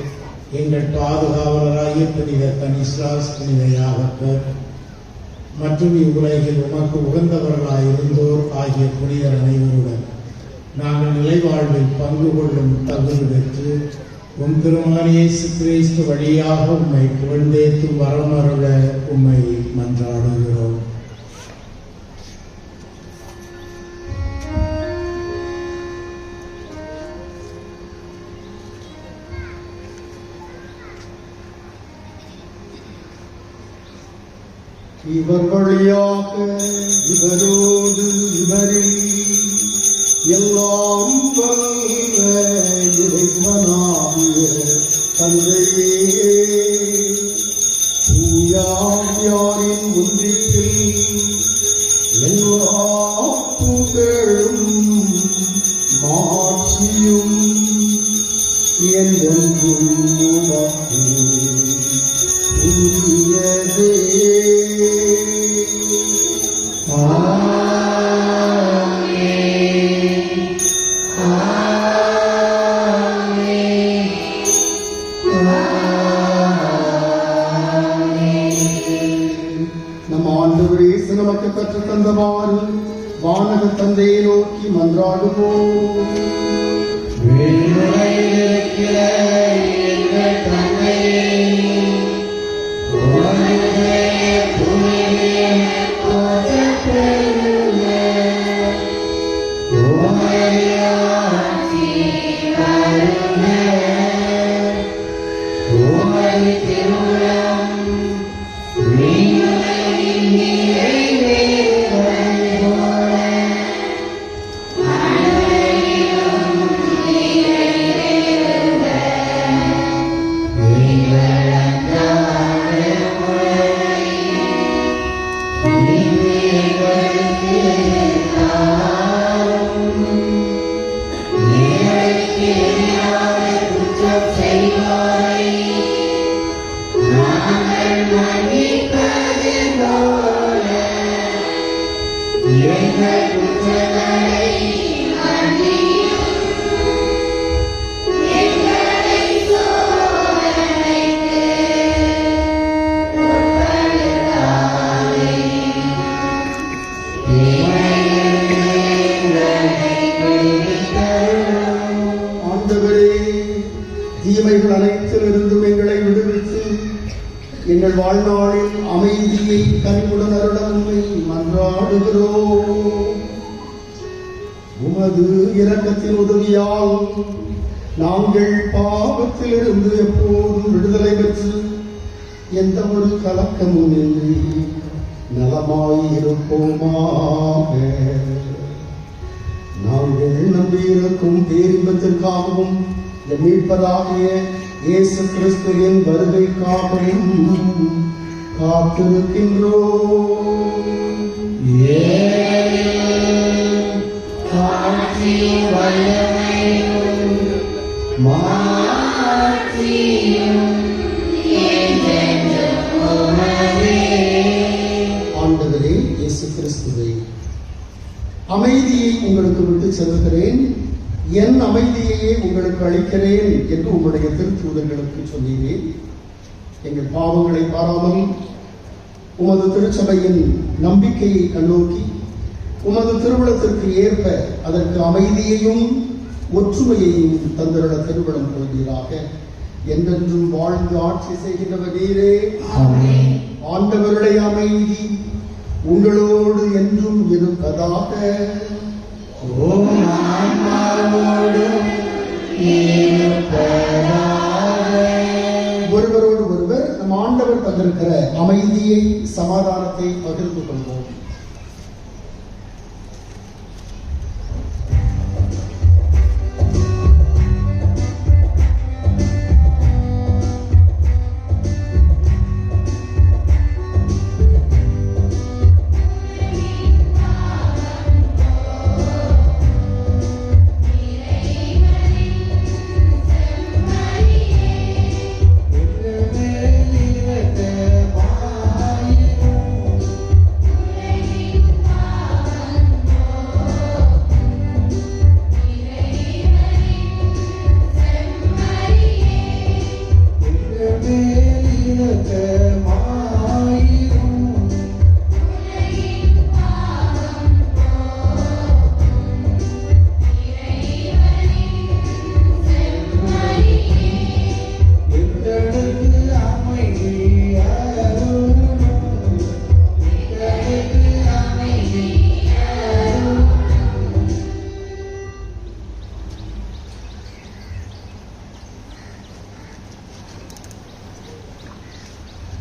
Speaker 9: எங்கள் பாதுகாவலராகிய புனித கனிஸ்லாஸ், புனித யாகப்பர் மற்றும் இவ்வுலகில் உமக்கு உகந்தவர்களாயிருந்தோர் ஆகிய புனிதர் அனைவருடன் நாங்கள் நிலைவாழ்வில் பங்கு கொள்ளும் தகுதி பெற்று உம் திருமகன் இயேசு கிறிஸ்து வழியாக உம்மை புகழ்ந்தேத்து வரமருள உம்மை மன்றாடுகிறோம்.
Speaker 1: இவர் வழியாக இவரோடு இவரில் எல்லாம் வல்ல இறைவனாகிய தந்தையே தூயாவியாரின் ஒன்றிப்பில் எல்லா புகழும் மாட்சியும் என்றென்றும் உமக்கு உரியதே. நம் ஆண்டவரே நமக்கு கற்றுத் தந்தவாறு வானக தந்தையை நோக்கி மன்றாடுவோம். தீமைகள் அனைத்திலிருந்தும் எங்களை விடுவித்து எங்கள் வாழ்நாளில் அமைதியை கனிவுடன் அருள உம்மை மன்றாடுகிறோம். உமது இரக்கத்தின் உதவியால் நாங்கள் பாவத்திலிருந்து எப்போதும் விடுதலை பெற்று எந்த ஒரு கலக்கமும் இன்றி நலமாயிருப்போமாக. நாங்கள் நம்பியிருக்கும் பேரின்பத்திற்காகவும் மீட்பதாகிய இயேசு கிறிஸ்துவின் வருகைக்காகவும் காத்திருக்கின்றோம். ஆண்டவரே இயேசு கிறிஸ்துவே, அமைதியை உங்களுக்கு விட்டு செல்கிறேன், என் அமைதியையே உங்களுக்கு அளிக்கிறேன் என்று உங்களுடைய திருத்தூதர்களுக்கு சொன்னீரேன். எங்கள் பாவங்களை பாராமல் உமது திருச்சபையின் நம்பிக்கையை கண்ணோக்கி உமது திருவிழத்திற்கு ஏற்ப அதற்கு அமைதியையும் ஒற்றுமையையும் தந்திருட திருவிழம் கொள்வீராக. என்றென்றும் வாழ்ந்து ஆட்சி செய்கின்றவர் நீரே. ஆண்டவருடைய அமைதி உங்களோடு என்றும் இருப்பதாக. ஒருவரோடு ஒருவர் நம் ஆண்டவர் தந்திருக்கிற அமைதியை சமாதானத்தை பகிர்ந்து கொள்வோம்.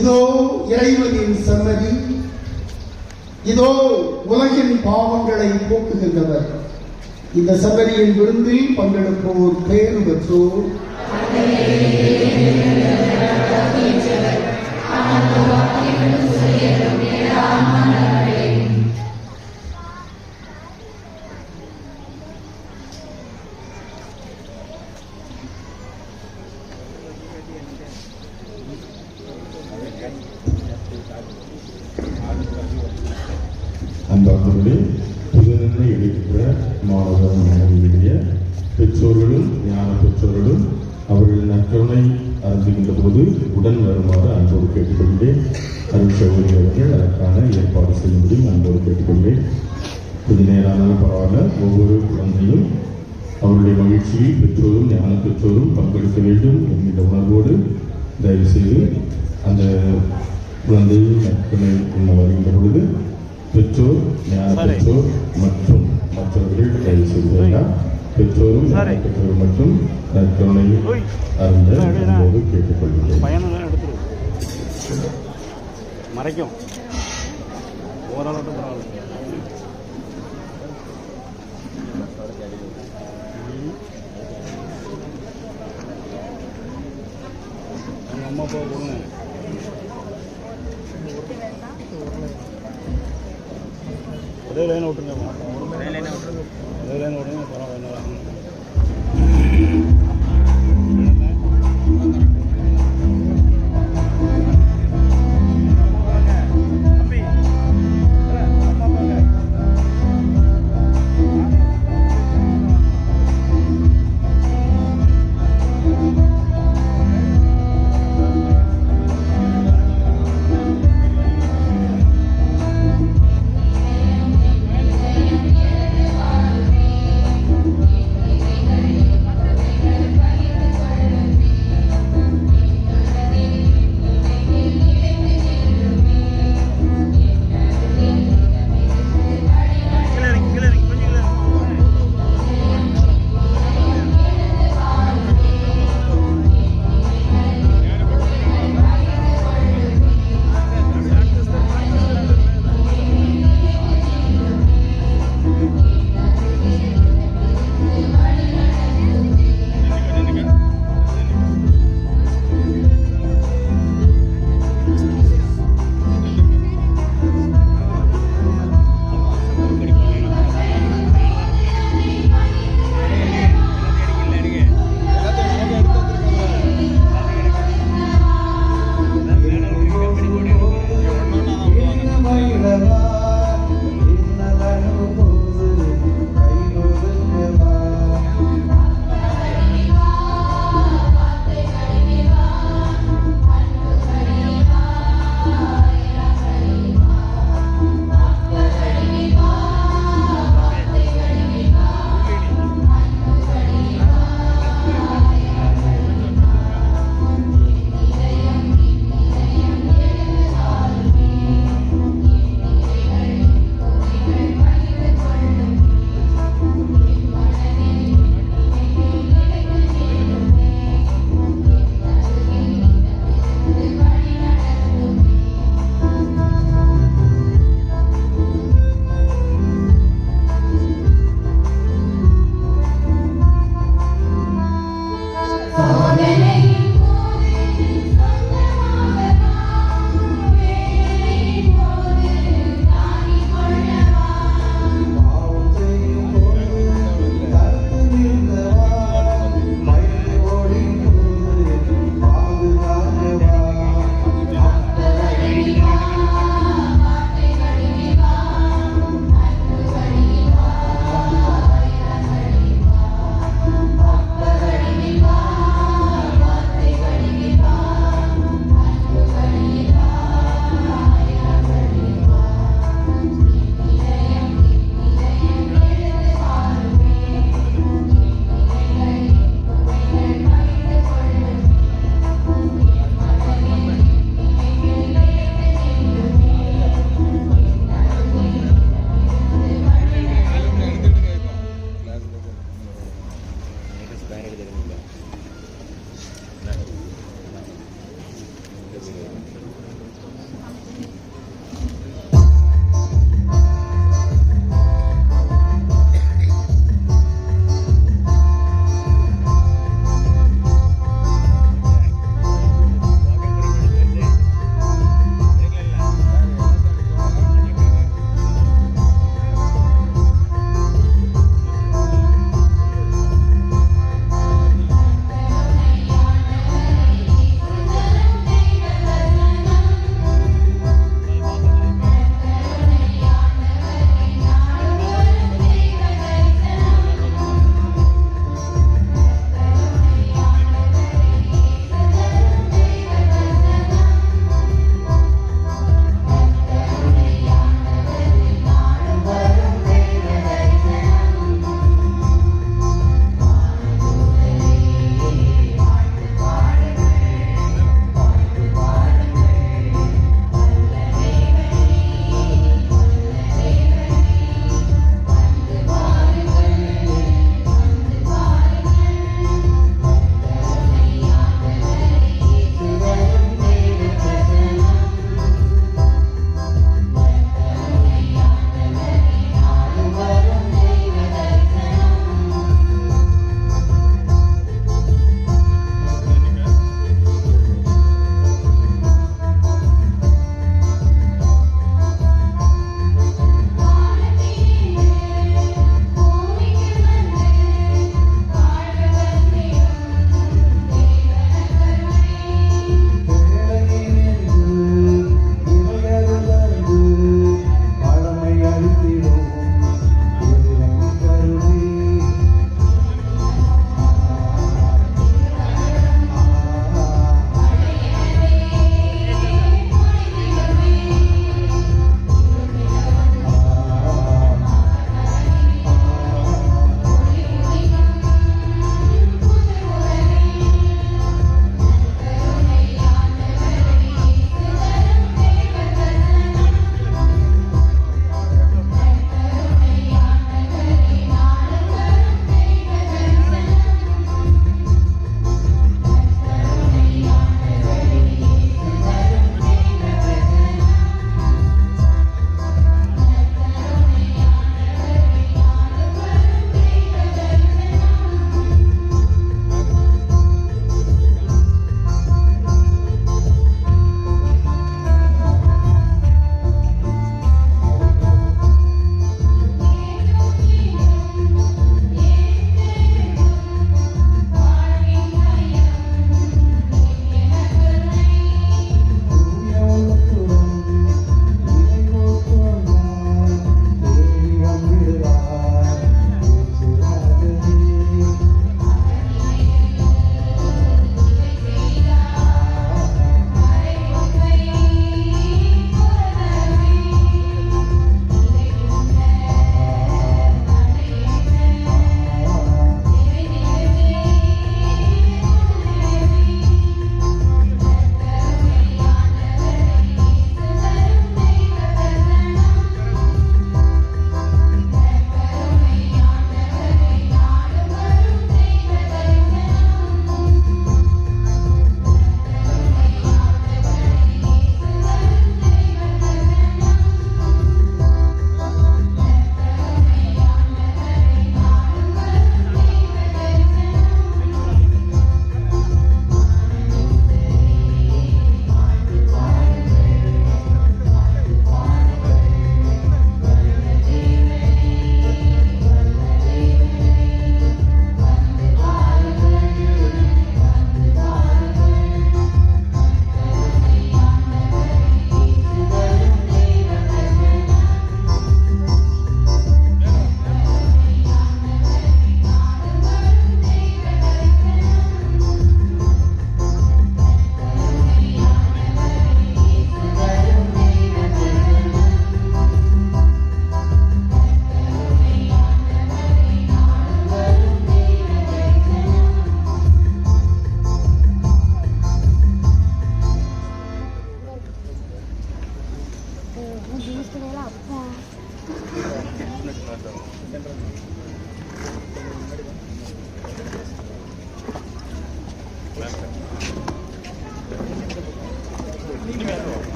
Speaker 1: இதோ இறைவனின் சன்னதி, இதோ உலகின் பாவங்களை போக்குகின்றவர். இந்த சபரியின் விருந்தில் பங்கெடுப்போர் பேறு பெற்றோர்.
Speaker 4: அன்பார்ந்தவர்களே, புதுநன்மை எடுக்கிற மாணவ மாணவிகளுடைய பெற்றோர்களும் ஞான பெற்றோர்களும் அவர்கள் நற்கருணை அருந்துகின்ற போது உடன் வருமாறு அன்போடு கேட்டுக்கொள்கிறேன். அருள் சகோதரி அவர்கள் அதற்கான ஏற்பாடு செய்யும்படியும் அன்போடு கேட்டுக்கொள்கிறேன். கொஞ்ச நேரானாலும் பரவாயில்ல, ஒவ்வொரு குழந்தையும் அவருடைய மகிழ்ச்சியை பெற்றோரும் ஞான பெற்றோரும் பங்கெடுக்க வேண்டும் என்கின்ற உணர்வோடு தயவு செய்து அந்த குழந்தையை நற்கருணை உண்ண வருகின்ற பொழுது பெற்றோர் ஞான பெற்றோர் மற்றும் மற்றவர்கள் தயவு செய்து வேண்டாம். பெற்றோரும் ஞான பெற்றோர் மற்றும் நற்கருணை அருந்த என்போடு கேட்டுக்கொள்கிறேன்.
Speaker 10: மறைக்கும் ஓரளவுக்கு பரவாயில்ல. அம்மா அப்பா கொடுங்க. ஒரே லைனை விட்டுருங்க. ஒரே லைனை விட்டுருங்க பரவாயில்ல.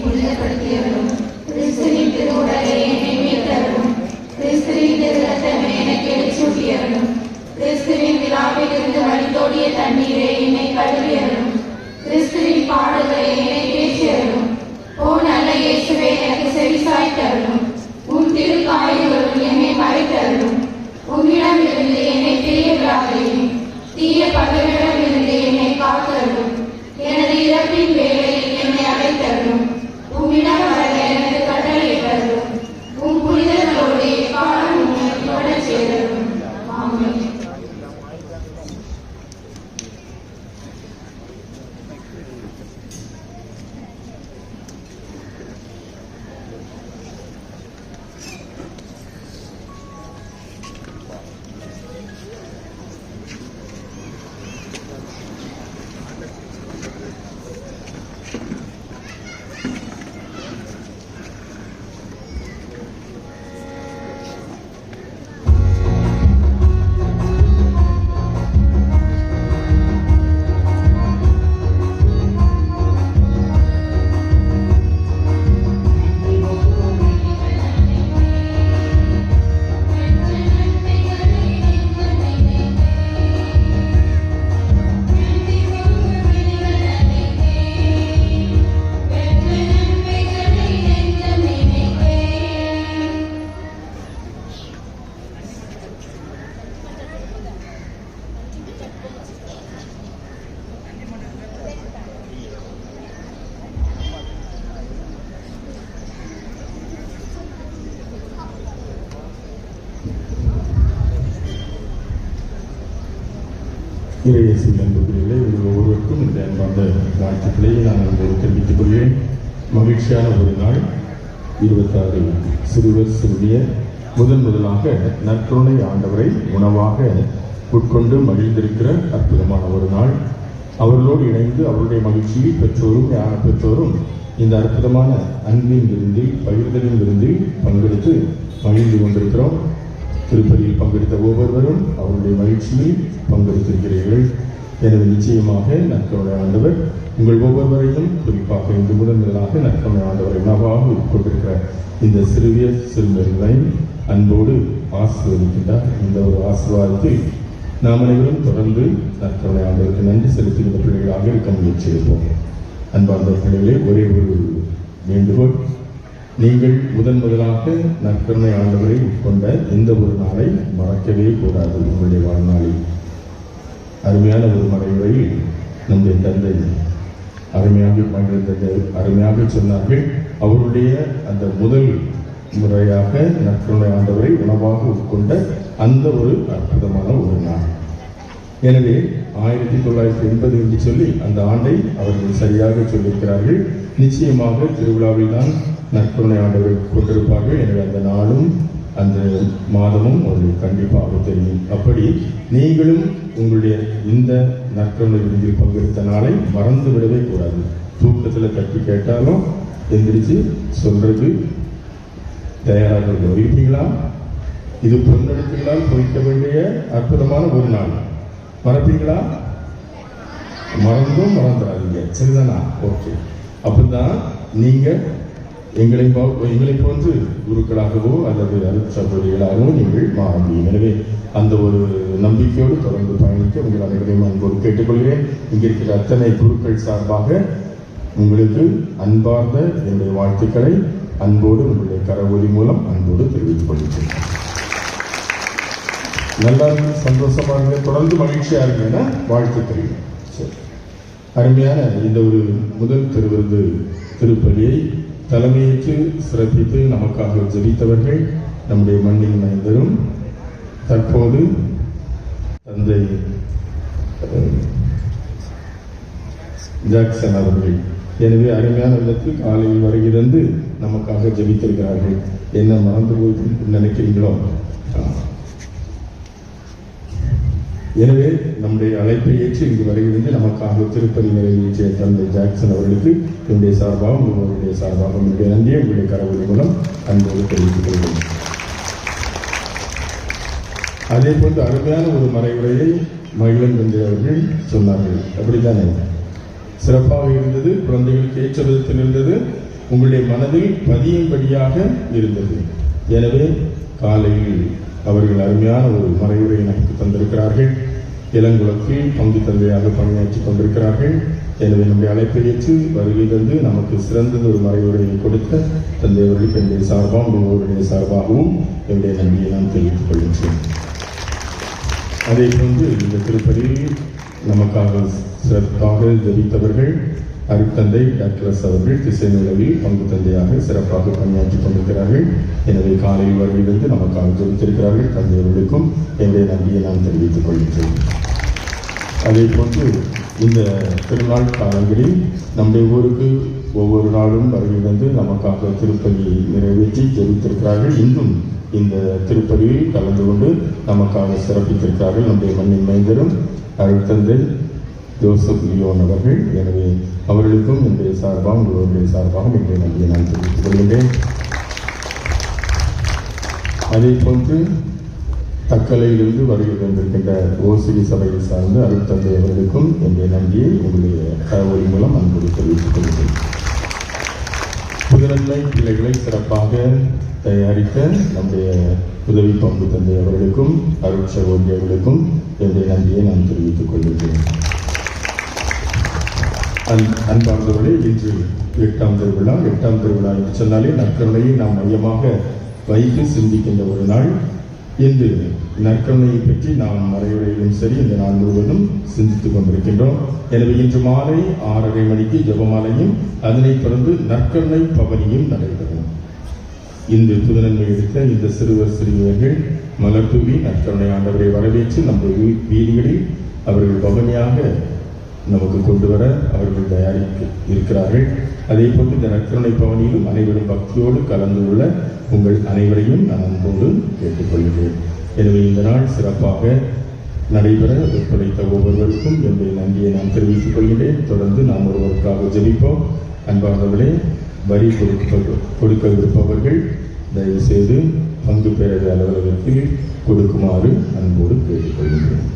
Speaker 5: புனிதப்படுத்தியவரும் கிறிஸ்துவின் திருவுடலை என்னை மீட்டவரும் கிறிஸ்துவின் திருரத்தமே எனக்கு எரிச்சூட்டியவரும் கிறிஸ்துவின் விழாவிலிருந்து வழிந்தோடிய தண்ணீரை என்னை கழுவியவரும் கிறிஸ்துவின் பாடுகளை என்னை பேசியவரும் ஓ நல்ல இயேசுவே எனக்கு செவிசாய்த்தவரும் உன் திருக்காயங்களும் என்னை மறைத்தவரும் உன்னிடமிருந்து என்னை பிரிய விடாதையும் தீய பகைவரிடமிருந்து என்னை காத்தவரும் எனது இறப்பின் வேளையில் என்னை அழைத்தவரும் உம்மிடம் வர எனக்கு கட்டளையிட்டவரும் உன் புனிதர்களோடு எக்காலம் உன்னை தொடரச் செய்தவரும் ஆமென்.
Speaker 4: இறையேசுவின் அன்புக்குரியவர்களே, உங்கள் ஒவ்வொருவருக்கும் இந்த அன்பார்ந்த வாழ்த்துக்களை நான் உங்களுக்கு தெரிவித்துக் கொள்கிறேன். மகிழ்ச்சியான ஒரு நாள். 26 சிறுவர் சிறுமியர் முதலாக நற்கருணை ஆண்டவரை உணவாக உட்கொண்டு மகிழ்ந்திருக்கிற அற்புதமான ஒரு நாள். அவர்களோடு இணைந்து அவருடைய மகிழ்ச்சியில் பெற்றோரும் ஞான பெற்றோரும் இந்த அற்புதமான அன்பின் விருந்தில் பகிர்தலின் விருந்தில் பங்கெடுத்து மகிழ்ந்து கொண்டிருக்கிறோம். திருப்பதியில் பங்கெடுத்த ஒவ்வொருவரும் அவருடைய மகிழ்ச்சியில் பங்கெடுத்திருக்கிறீர்கள். எனவே நிச்சயமாக நற்கருணை ஆண்டவர் உங்கள் ஒவ்வொருவரையும், குறிப்பாக இன்று முதலாக நற்கருணை ஆண்டவரை உணவாக உட்கொண்டிருக்கிற இந்த சிறுமியர்களை அன்போடு ஆசீர்வதிக்கின்றார். இந்த ஒரு ஆசீர்வாதத்தில் நாம் அனைவரும் தொடர்ந்து நற்கருணை ஆண்டவருக்கு நன்றி செலுத்துகின்ற பிள்ளைகளாக இருக்க முயற்சி எடுப்போம். அன்பார்ந்த பிள்ளைகளே, ஒரே ஒரு வேண்டுகோள். நீங்கள் முதலாக நற்கருணை ஆண்டவரை உட்கொண்ட இந்த ஒரு நாளை மறக்கவே கூடாது. உங்களுடைய வாழ்நாளில் அருமையான ஒரு மறைவுரையில் நம்முடைய தந்தை அருமையாக சொன்னார்கள். அவருடைய அந்த முதல் முறையாக நற்கருணை ஆண்டவரை உணவாக உட்கொண்ட அந்த ஒரு அற்புதமான ஒரு நாள். எனவே 1980 என்று சொல்லி அந்த ஆண்டை அவர்கள் சரியாக சொல்லியிருக்கிறார்கள். நிச்சயமாக திருவிழாவில் தான் நற்கருணை ஆண்டவரை கொண்டிருப்பார்கள். எனவே அந்த நாளும் அந்த மாதமும் அவர்களுக்கு கண்டிப்பாக தெரியும். அப்படி நீங்களும் உங்களுடைய இந்த நற்கருணை விருந்தில் பங்கெடுத்த நாளை மறந்து விடவே கூடாது. தூக்கத்தில் தட்டி கேட்டாலும் எந்திரிச்சு சொல்றது தயாராக இருப்பீங்களா? இது பொன்னெடுத்துகளால் பொய்க்க வேண்டிய அற்புதமான ஒரு நாள். மறப்பீங்களா? மறந்துடாதீங்க. சரிதானா? ஓகே. அப்பதான் நீங்க எங்களை போன்று குருக்களாகவோ அல்லது அருட்சகோதரிகளாகவோ நீங்கள் மாற முடியும். எனவே அந்த ஒரு நம்பிக்கையோடு தொடர்ந்து பயணிக்க உங்கள் அனைவரையும் அன்போடு கேட்டுக்கொள்கிறேன். இங்கே இருக்கிற அத்தனை குருக்கள் சார்பாக உங்களுக்கு அன்பார்ந்த என்னுடைய வாழ்த்துக்களை அன்போடு உங்களுடைய கரவொலி மூலம் அன்போடு தெரிவித்துக் கொள்கிறேன். நல்லா சந்தோஷமா இருங்க, தொடர்ந்து மகிழ்ச்சியா இருங்க. வாழ்த்துக்கள். அருமையான இந்த ஒரு முதல் திருவிருந்து திருப்பலியை தலைமையேற்று சிறப்பித்து நமக்காக ஜெபித்தவர்கள் நம்முடைய மண்ணின் மைந்தரும் தற்போது தந்தை ஜாக்சன் அவர்கள். எனவே அருமையான விதத்தில் காலையில் வருகிறது நமக்காக ஜெபித்திருக்கிறார்கள். என்ன மறந்து போய் நினைக்கிறீங்களோ? எனவே நம்முடைய அழைப்பை ஏற்று இங்கு வருகிறது நமக்காக திருப்பதி நிறைவேற்றிய தந்தை ஜாக்சன் அவர்களுக்கு என்னுடைய சார்பாகவும் உங்களுடைய சார்பாகவும் என்னுடைய நன்றியை உங்களுடைய கரவொலி மூலம் அன்போடு தெரிவித்துக் கொள்கிறேன். அதே போன்று அருமையான ஒரு மறைவுரையை மகிழன் தந்தை அவர்கள் சொன்னார்கள். அப்படித்தானே? சிறப்பாக இருந்தது. குழந்தைகளுக்கு ஏற்ற விதத்தில் இருந்தது. உங்களுடைய மனதில் பதியும்படியாக இருந்தது. எனவே காலையில் அவர்கள் அருமையான ஒரு மறைவுரை நமக்கு தந்திருக்கிறார்கள். இளங்குளத்தில் பங்கு தந்தையாக பணியாற்றிக் கொண்டிருக்கிறார்கள். எனவே நம்முடைய அழைப்பை ஏற்று வருகை தந்து நமக்கு சிறந்தது ஒரு மறைவுரையை கொடுத்த தந்தை அவர்களுக்கு என்னுடைய சார்பாகவும் ஒவ்வொருடைய சார்பாகவும் என்னுடைய நன்றியை நான் தெரிவித்துக் கொள்கின்றேன். அதே போன்று இந்த திருப்பலியில் நமக்காக சிறப்பாக ஜெபித்தவர்கள் அருட்தந்தை டாக்டர் அவர்கள் திசைநிலவில் பங்கு தந்தையாக சிறப்பாக பணியாற்றிக் கொண்டிருக்கிறார்கள். எனவே காலையில் வருகிறது நமக்காக ஜெபித்திருக்கிறார்கள். தந்தையவர்களுக்கும் என்னுடைய நன்றியை நான் தெரிவித்துக் கொள்கின்றேன். அதே போன்று இந்த திருநாள் காலங்களில் நம்முடைய ஊருக்கு ஒவ்வொரு நாளும் வருகை வந்து நமக்காக திருப்பலியை நிறைவேற்றி ஜெபித்திருக்கிறார்கள். இன்றும் இந்த திருப்பலியில் கலந்து கொண்டு நமக்காக சிறப்பித்திருக்கிறார்கள் நம்முடைய மண்ணின் மைந்தரும் அருட்தந்தை ஜோசப் லியோன் அவர்கள். எனவே அவர்களுக்கும் என்னுடைய சார்பாக உங்களுடைய சார்பாக என்னுடைய நன்றியை நான் தெரிவித்துக் கொள்கின்றேன். அதே போன்று தக்கலையிலிருந்து வருகை தந்திருக்கின்ற ஓசிரி சபையை சார்ந்த அருட்தந்தை அவர்களுக்கும் என்னுடைய நன்றியை உங்களுடைய தகவல் மூலம் அன்போடு தெரிவித்துக் கொள்கிறேன். புதுநன்மை பிள்ளைகளை சிறப்பாக தயாரித்த நம்முடைய உதவி பங்கு தந்தை அவர்களுக்கும் அருட்சகோதரிகளுக்கும் என்னுடைய நன்றியை நான் தெரிவித்துக் கொள்கிறேன். அன்பார்ந்தவர்களே, இன்று 8ஆம் திருவிழா. 8ஆம் திருவிழா என்று சொன்னாலே நற்கருணையை நாம் மையமாக வைத்து சிந்திக்கின்ற ஒரு நாள். இன்று நற்கருணையை பற்றி நாம் மறைவுரையிலும் சரி இந்த நாள் முழுவதும் சிந்தித்துக் கொண்டிருக்கின்றோம். எனவே இன்று மாலை 6:30 மணிக்கு ஜெபமாலையும் அதனைத் தொடர்ந்து நற்கருணை பவனியும் நடைபெறும். இன்று புதுநன்மை எடுத்த இந்த சிறுவர் சிறுமியர்கள் மலர் தூவி நற்கருணை ஆண்டவரை வரவேற்று நம்முடைய வீதிகளில் அவர்கள் பவனியாக நமக்கு கொண்டு வர அவர்கள் தயாரிக்க இருக்கிறார்கள். அதே போன்று இந்த நற்கருணை பவனியிலும் அனைவரும் பக்தியோடு கலந்து கொள்ள உங்கள் அனைவரையும் நான் அன்போடு கேட்டுக்கொள்கிறேன். எனவே இந்த நாள் சிறப்பாக நடைபெற ஒத்துழைத்த ஒவ்வொருவருக்கும் என்னுடைய நன்றியை நான் தெரிவித்துக் கொள்கிறேன். தொடர்ந்து நாம் ஒருவருக்காக ஜெபிப்போம். அன்பானவர்களே, வரி கொடுக்க விருப்பவர்கள் தயவு செய்து பங்கு பேரவை அலுவலகத்தில் கொடுக்குமாறு அன்போடு கேட்டுக்கொள்கிறேன்.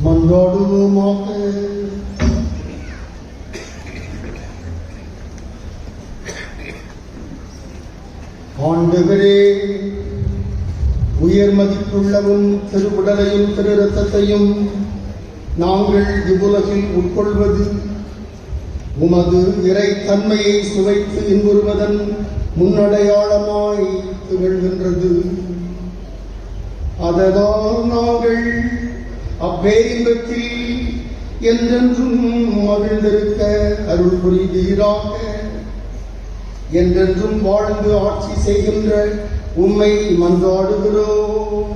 Speaker 1: மன்றாடுவோமாக. ஆண்டவரே, உயர் மதிப்புள்ளவும் திருவுடலையும் திரு இரத்தத்தையும் நாங்கள் இவ்வுலகில் உட்கொள்வது உமது இறை தன்மையை சுவைத்து இன்புறுவதன் முன்னடையாளமாய் திகழ்கின்றது. அதனால் நாங்கள் அப்பேரின்பத்தில் என்றென்றும் மகிழ்ந்திருக்க அருள் புரிவீராக. என்றென்றும் வாழ்ந்து ஆட்சி செய்கின்ற உம்மை மன்றாடுகிறோம்.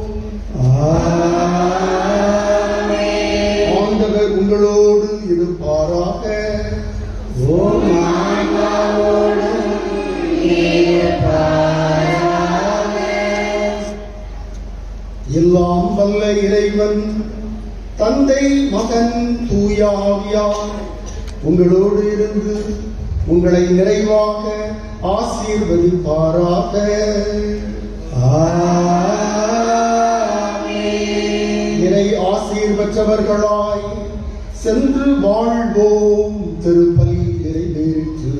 Speaker 1: ஆண்டவர் உங்களோடு இருப்பாராக. எல்லாம் வல்ல இறைவன் தந்தை மகன் தூய ஆவியார் உங்களோடு இருந்து உங்களை நிறைவாக ஆசீர்வதிப்பாராக. இறை ஆசீர் பெற்றவர்களாய் சென்று வாழ்வோம். திருப்பலி நிறைவேற்று.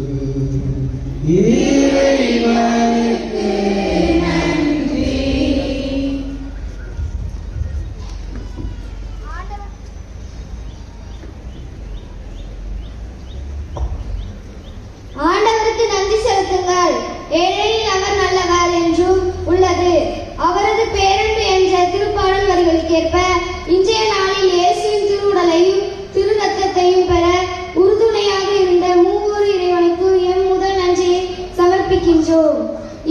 Speaker 2: ஆண்டவருக்கு நன்றி செலுத்துங்கள், ஏனெனில் அவர் நல்லவர் என்றும் உள்ளது. அவரது பேரன்பு என்ற திருப்பாடல் வரிகளுக்கேற்ப இன்றைய நாளில் இயேசுவின் திருவுடலையும் திரு ரத்தத்தையும் பெற உறுதுணையாக இருந்த மூவொரு இறைவனுக்கு எம் முதல் நன்றியை சமர்ப்பிக்கின்றோம்.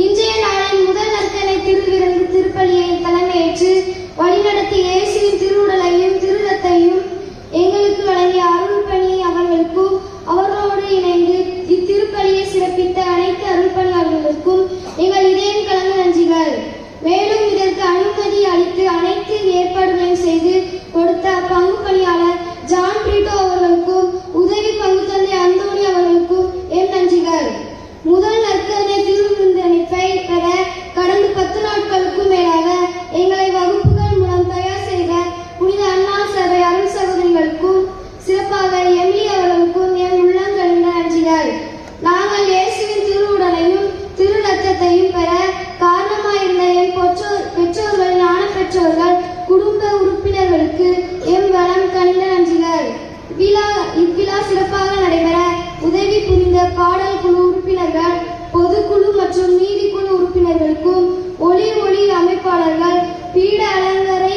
Speaker 2: இன்றைய நாளின் முதல் நற்கருணை திருவிருந்து திருப்பலியை தலைமையேற்று வழிநடத்தி இயேசுவின் திருவுடலையும் திரு ரத்தையும் எங்களுக்கு வழங்கிய அருள் பணி அவர்களுக்கும் அவர்களோடு இணைந்து இத்திருப்பலியை சிறப்பித்த அனைத்து அருள்பணியாளர்களுக்கும் எங்கள் இதயம் கலந்த நன்றிகள். மேலும் இதற்கு அனுமதி அளித்து அனைத்து ஏற்பாடுகளையும் செய்து கொடுத்த பங்கு பணியாளர் ஜான் பிரிட்டோ அவர்களுக்கும் உதவி பங்கு தந்தை அந்தோணி அவர்களுக்கும் என் நன்றிகள். முதல் நற்கருணை திருவிருந்து அழைப்பை பெற கடந்த 10 நாட்களுக்கும் மேலாக சிறப்பாக நடைபெற உதவி புரிந்த பாடல் குழு உறுப்பினர்கள், பொதுக்குழு மற்றும் நீதிக்குழு உறுப்பினர்களுக்கும், ஒளி அமைப்பாளர்கள், பீட அலங்கரை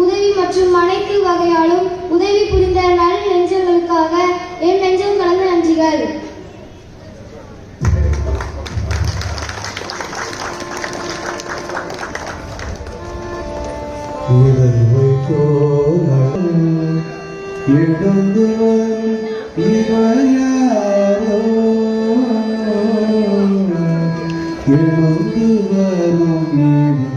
Speaker 2: உதவி மற்றும் அனைத்து வகையாலும் உதவி புரிந்த நல் நெஞ்சங்களுக்காக என் நெஞ்சம் கலந்த நன்றிகள்.
Speaker 11: எழுந்து வரும்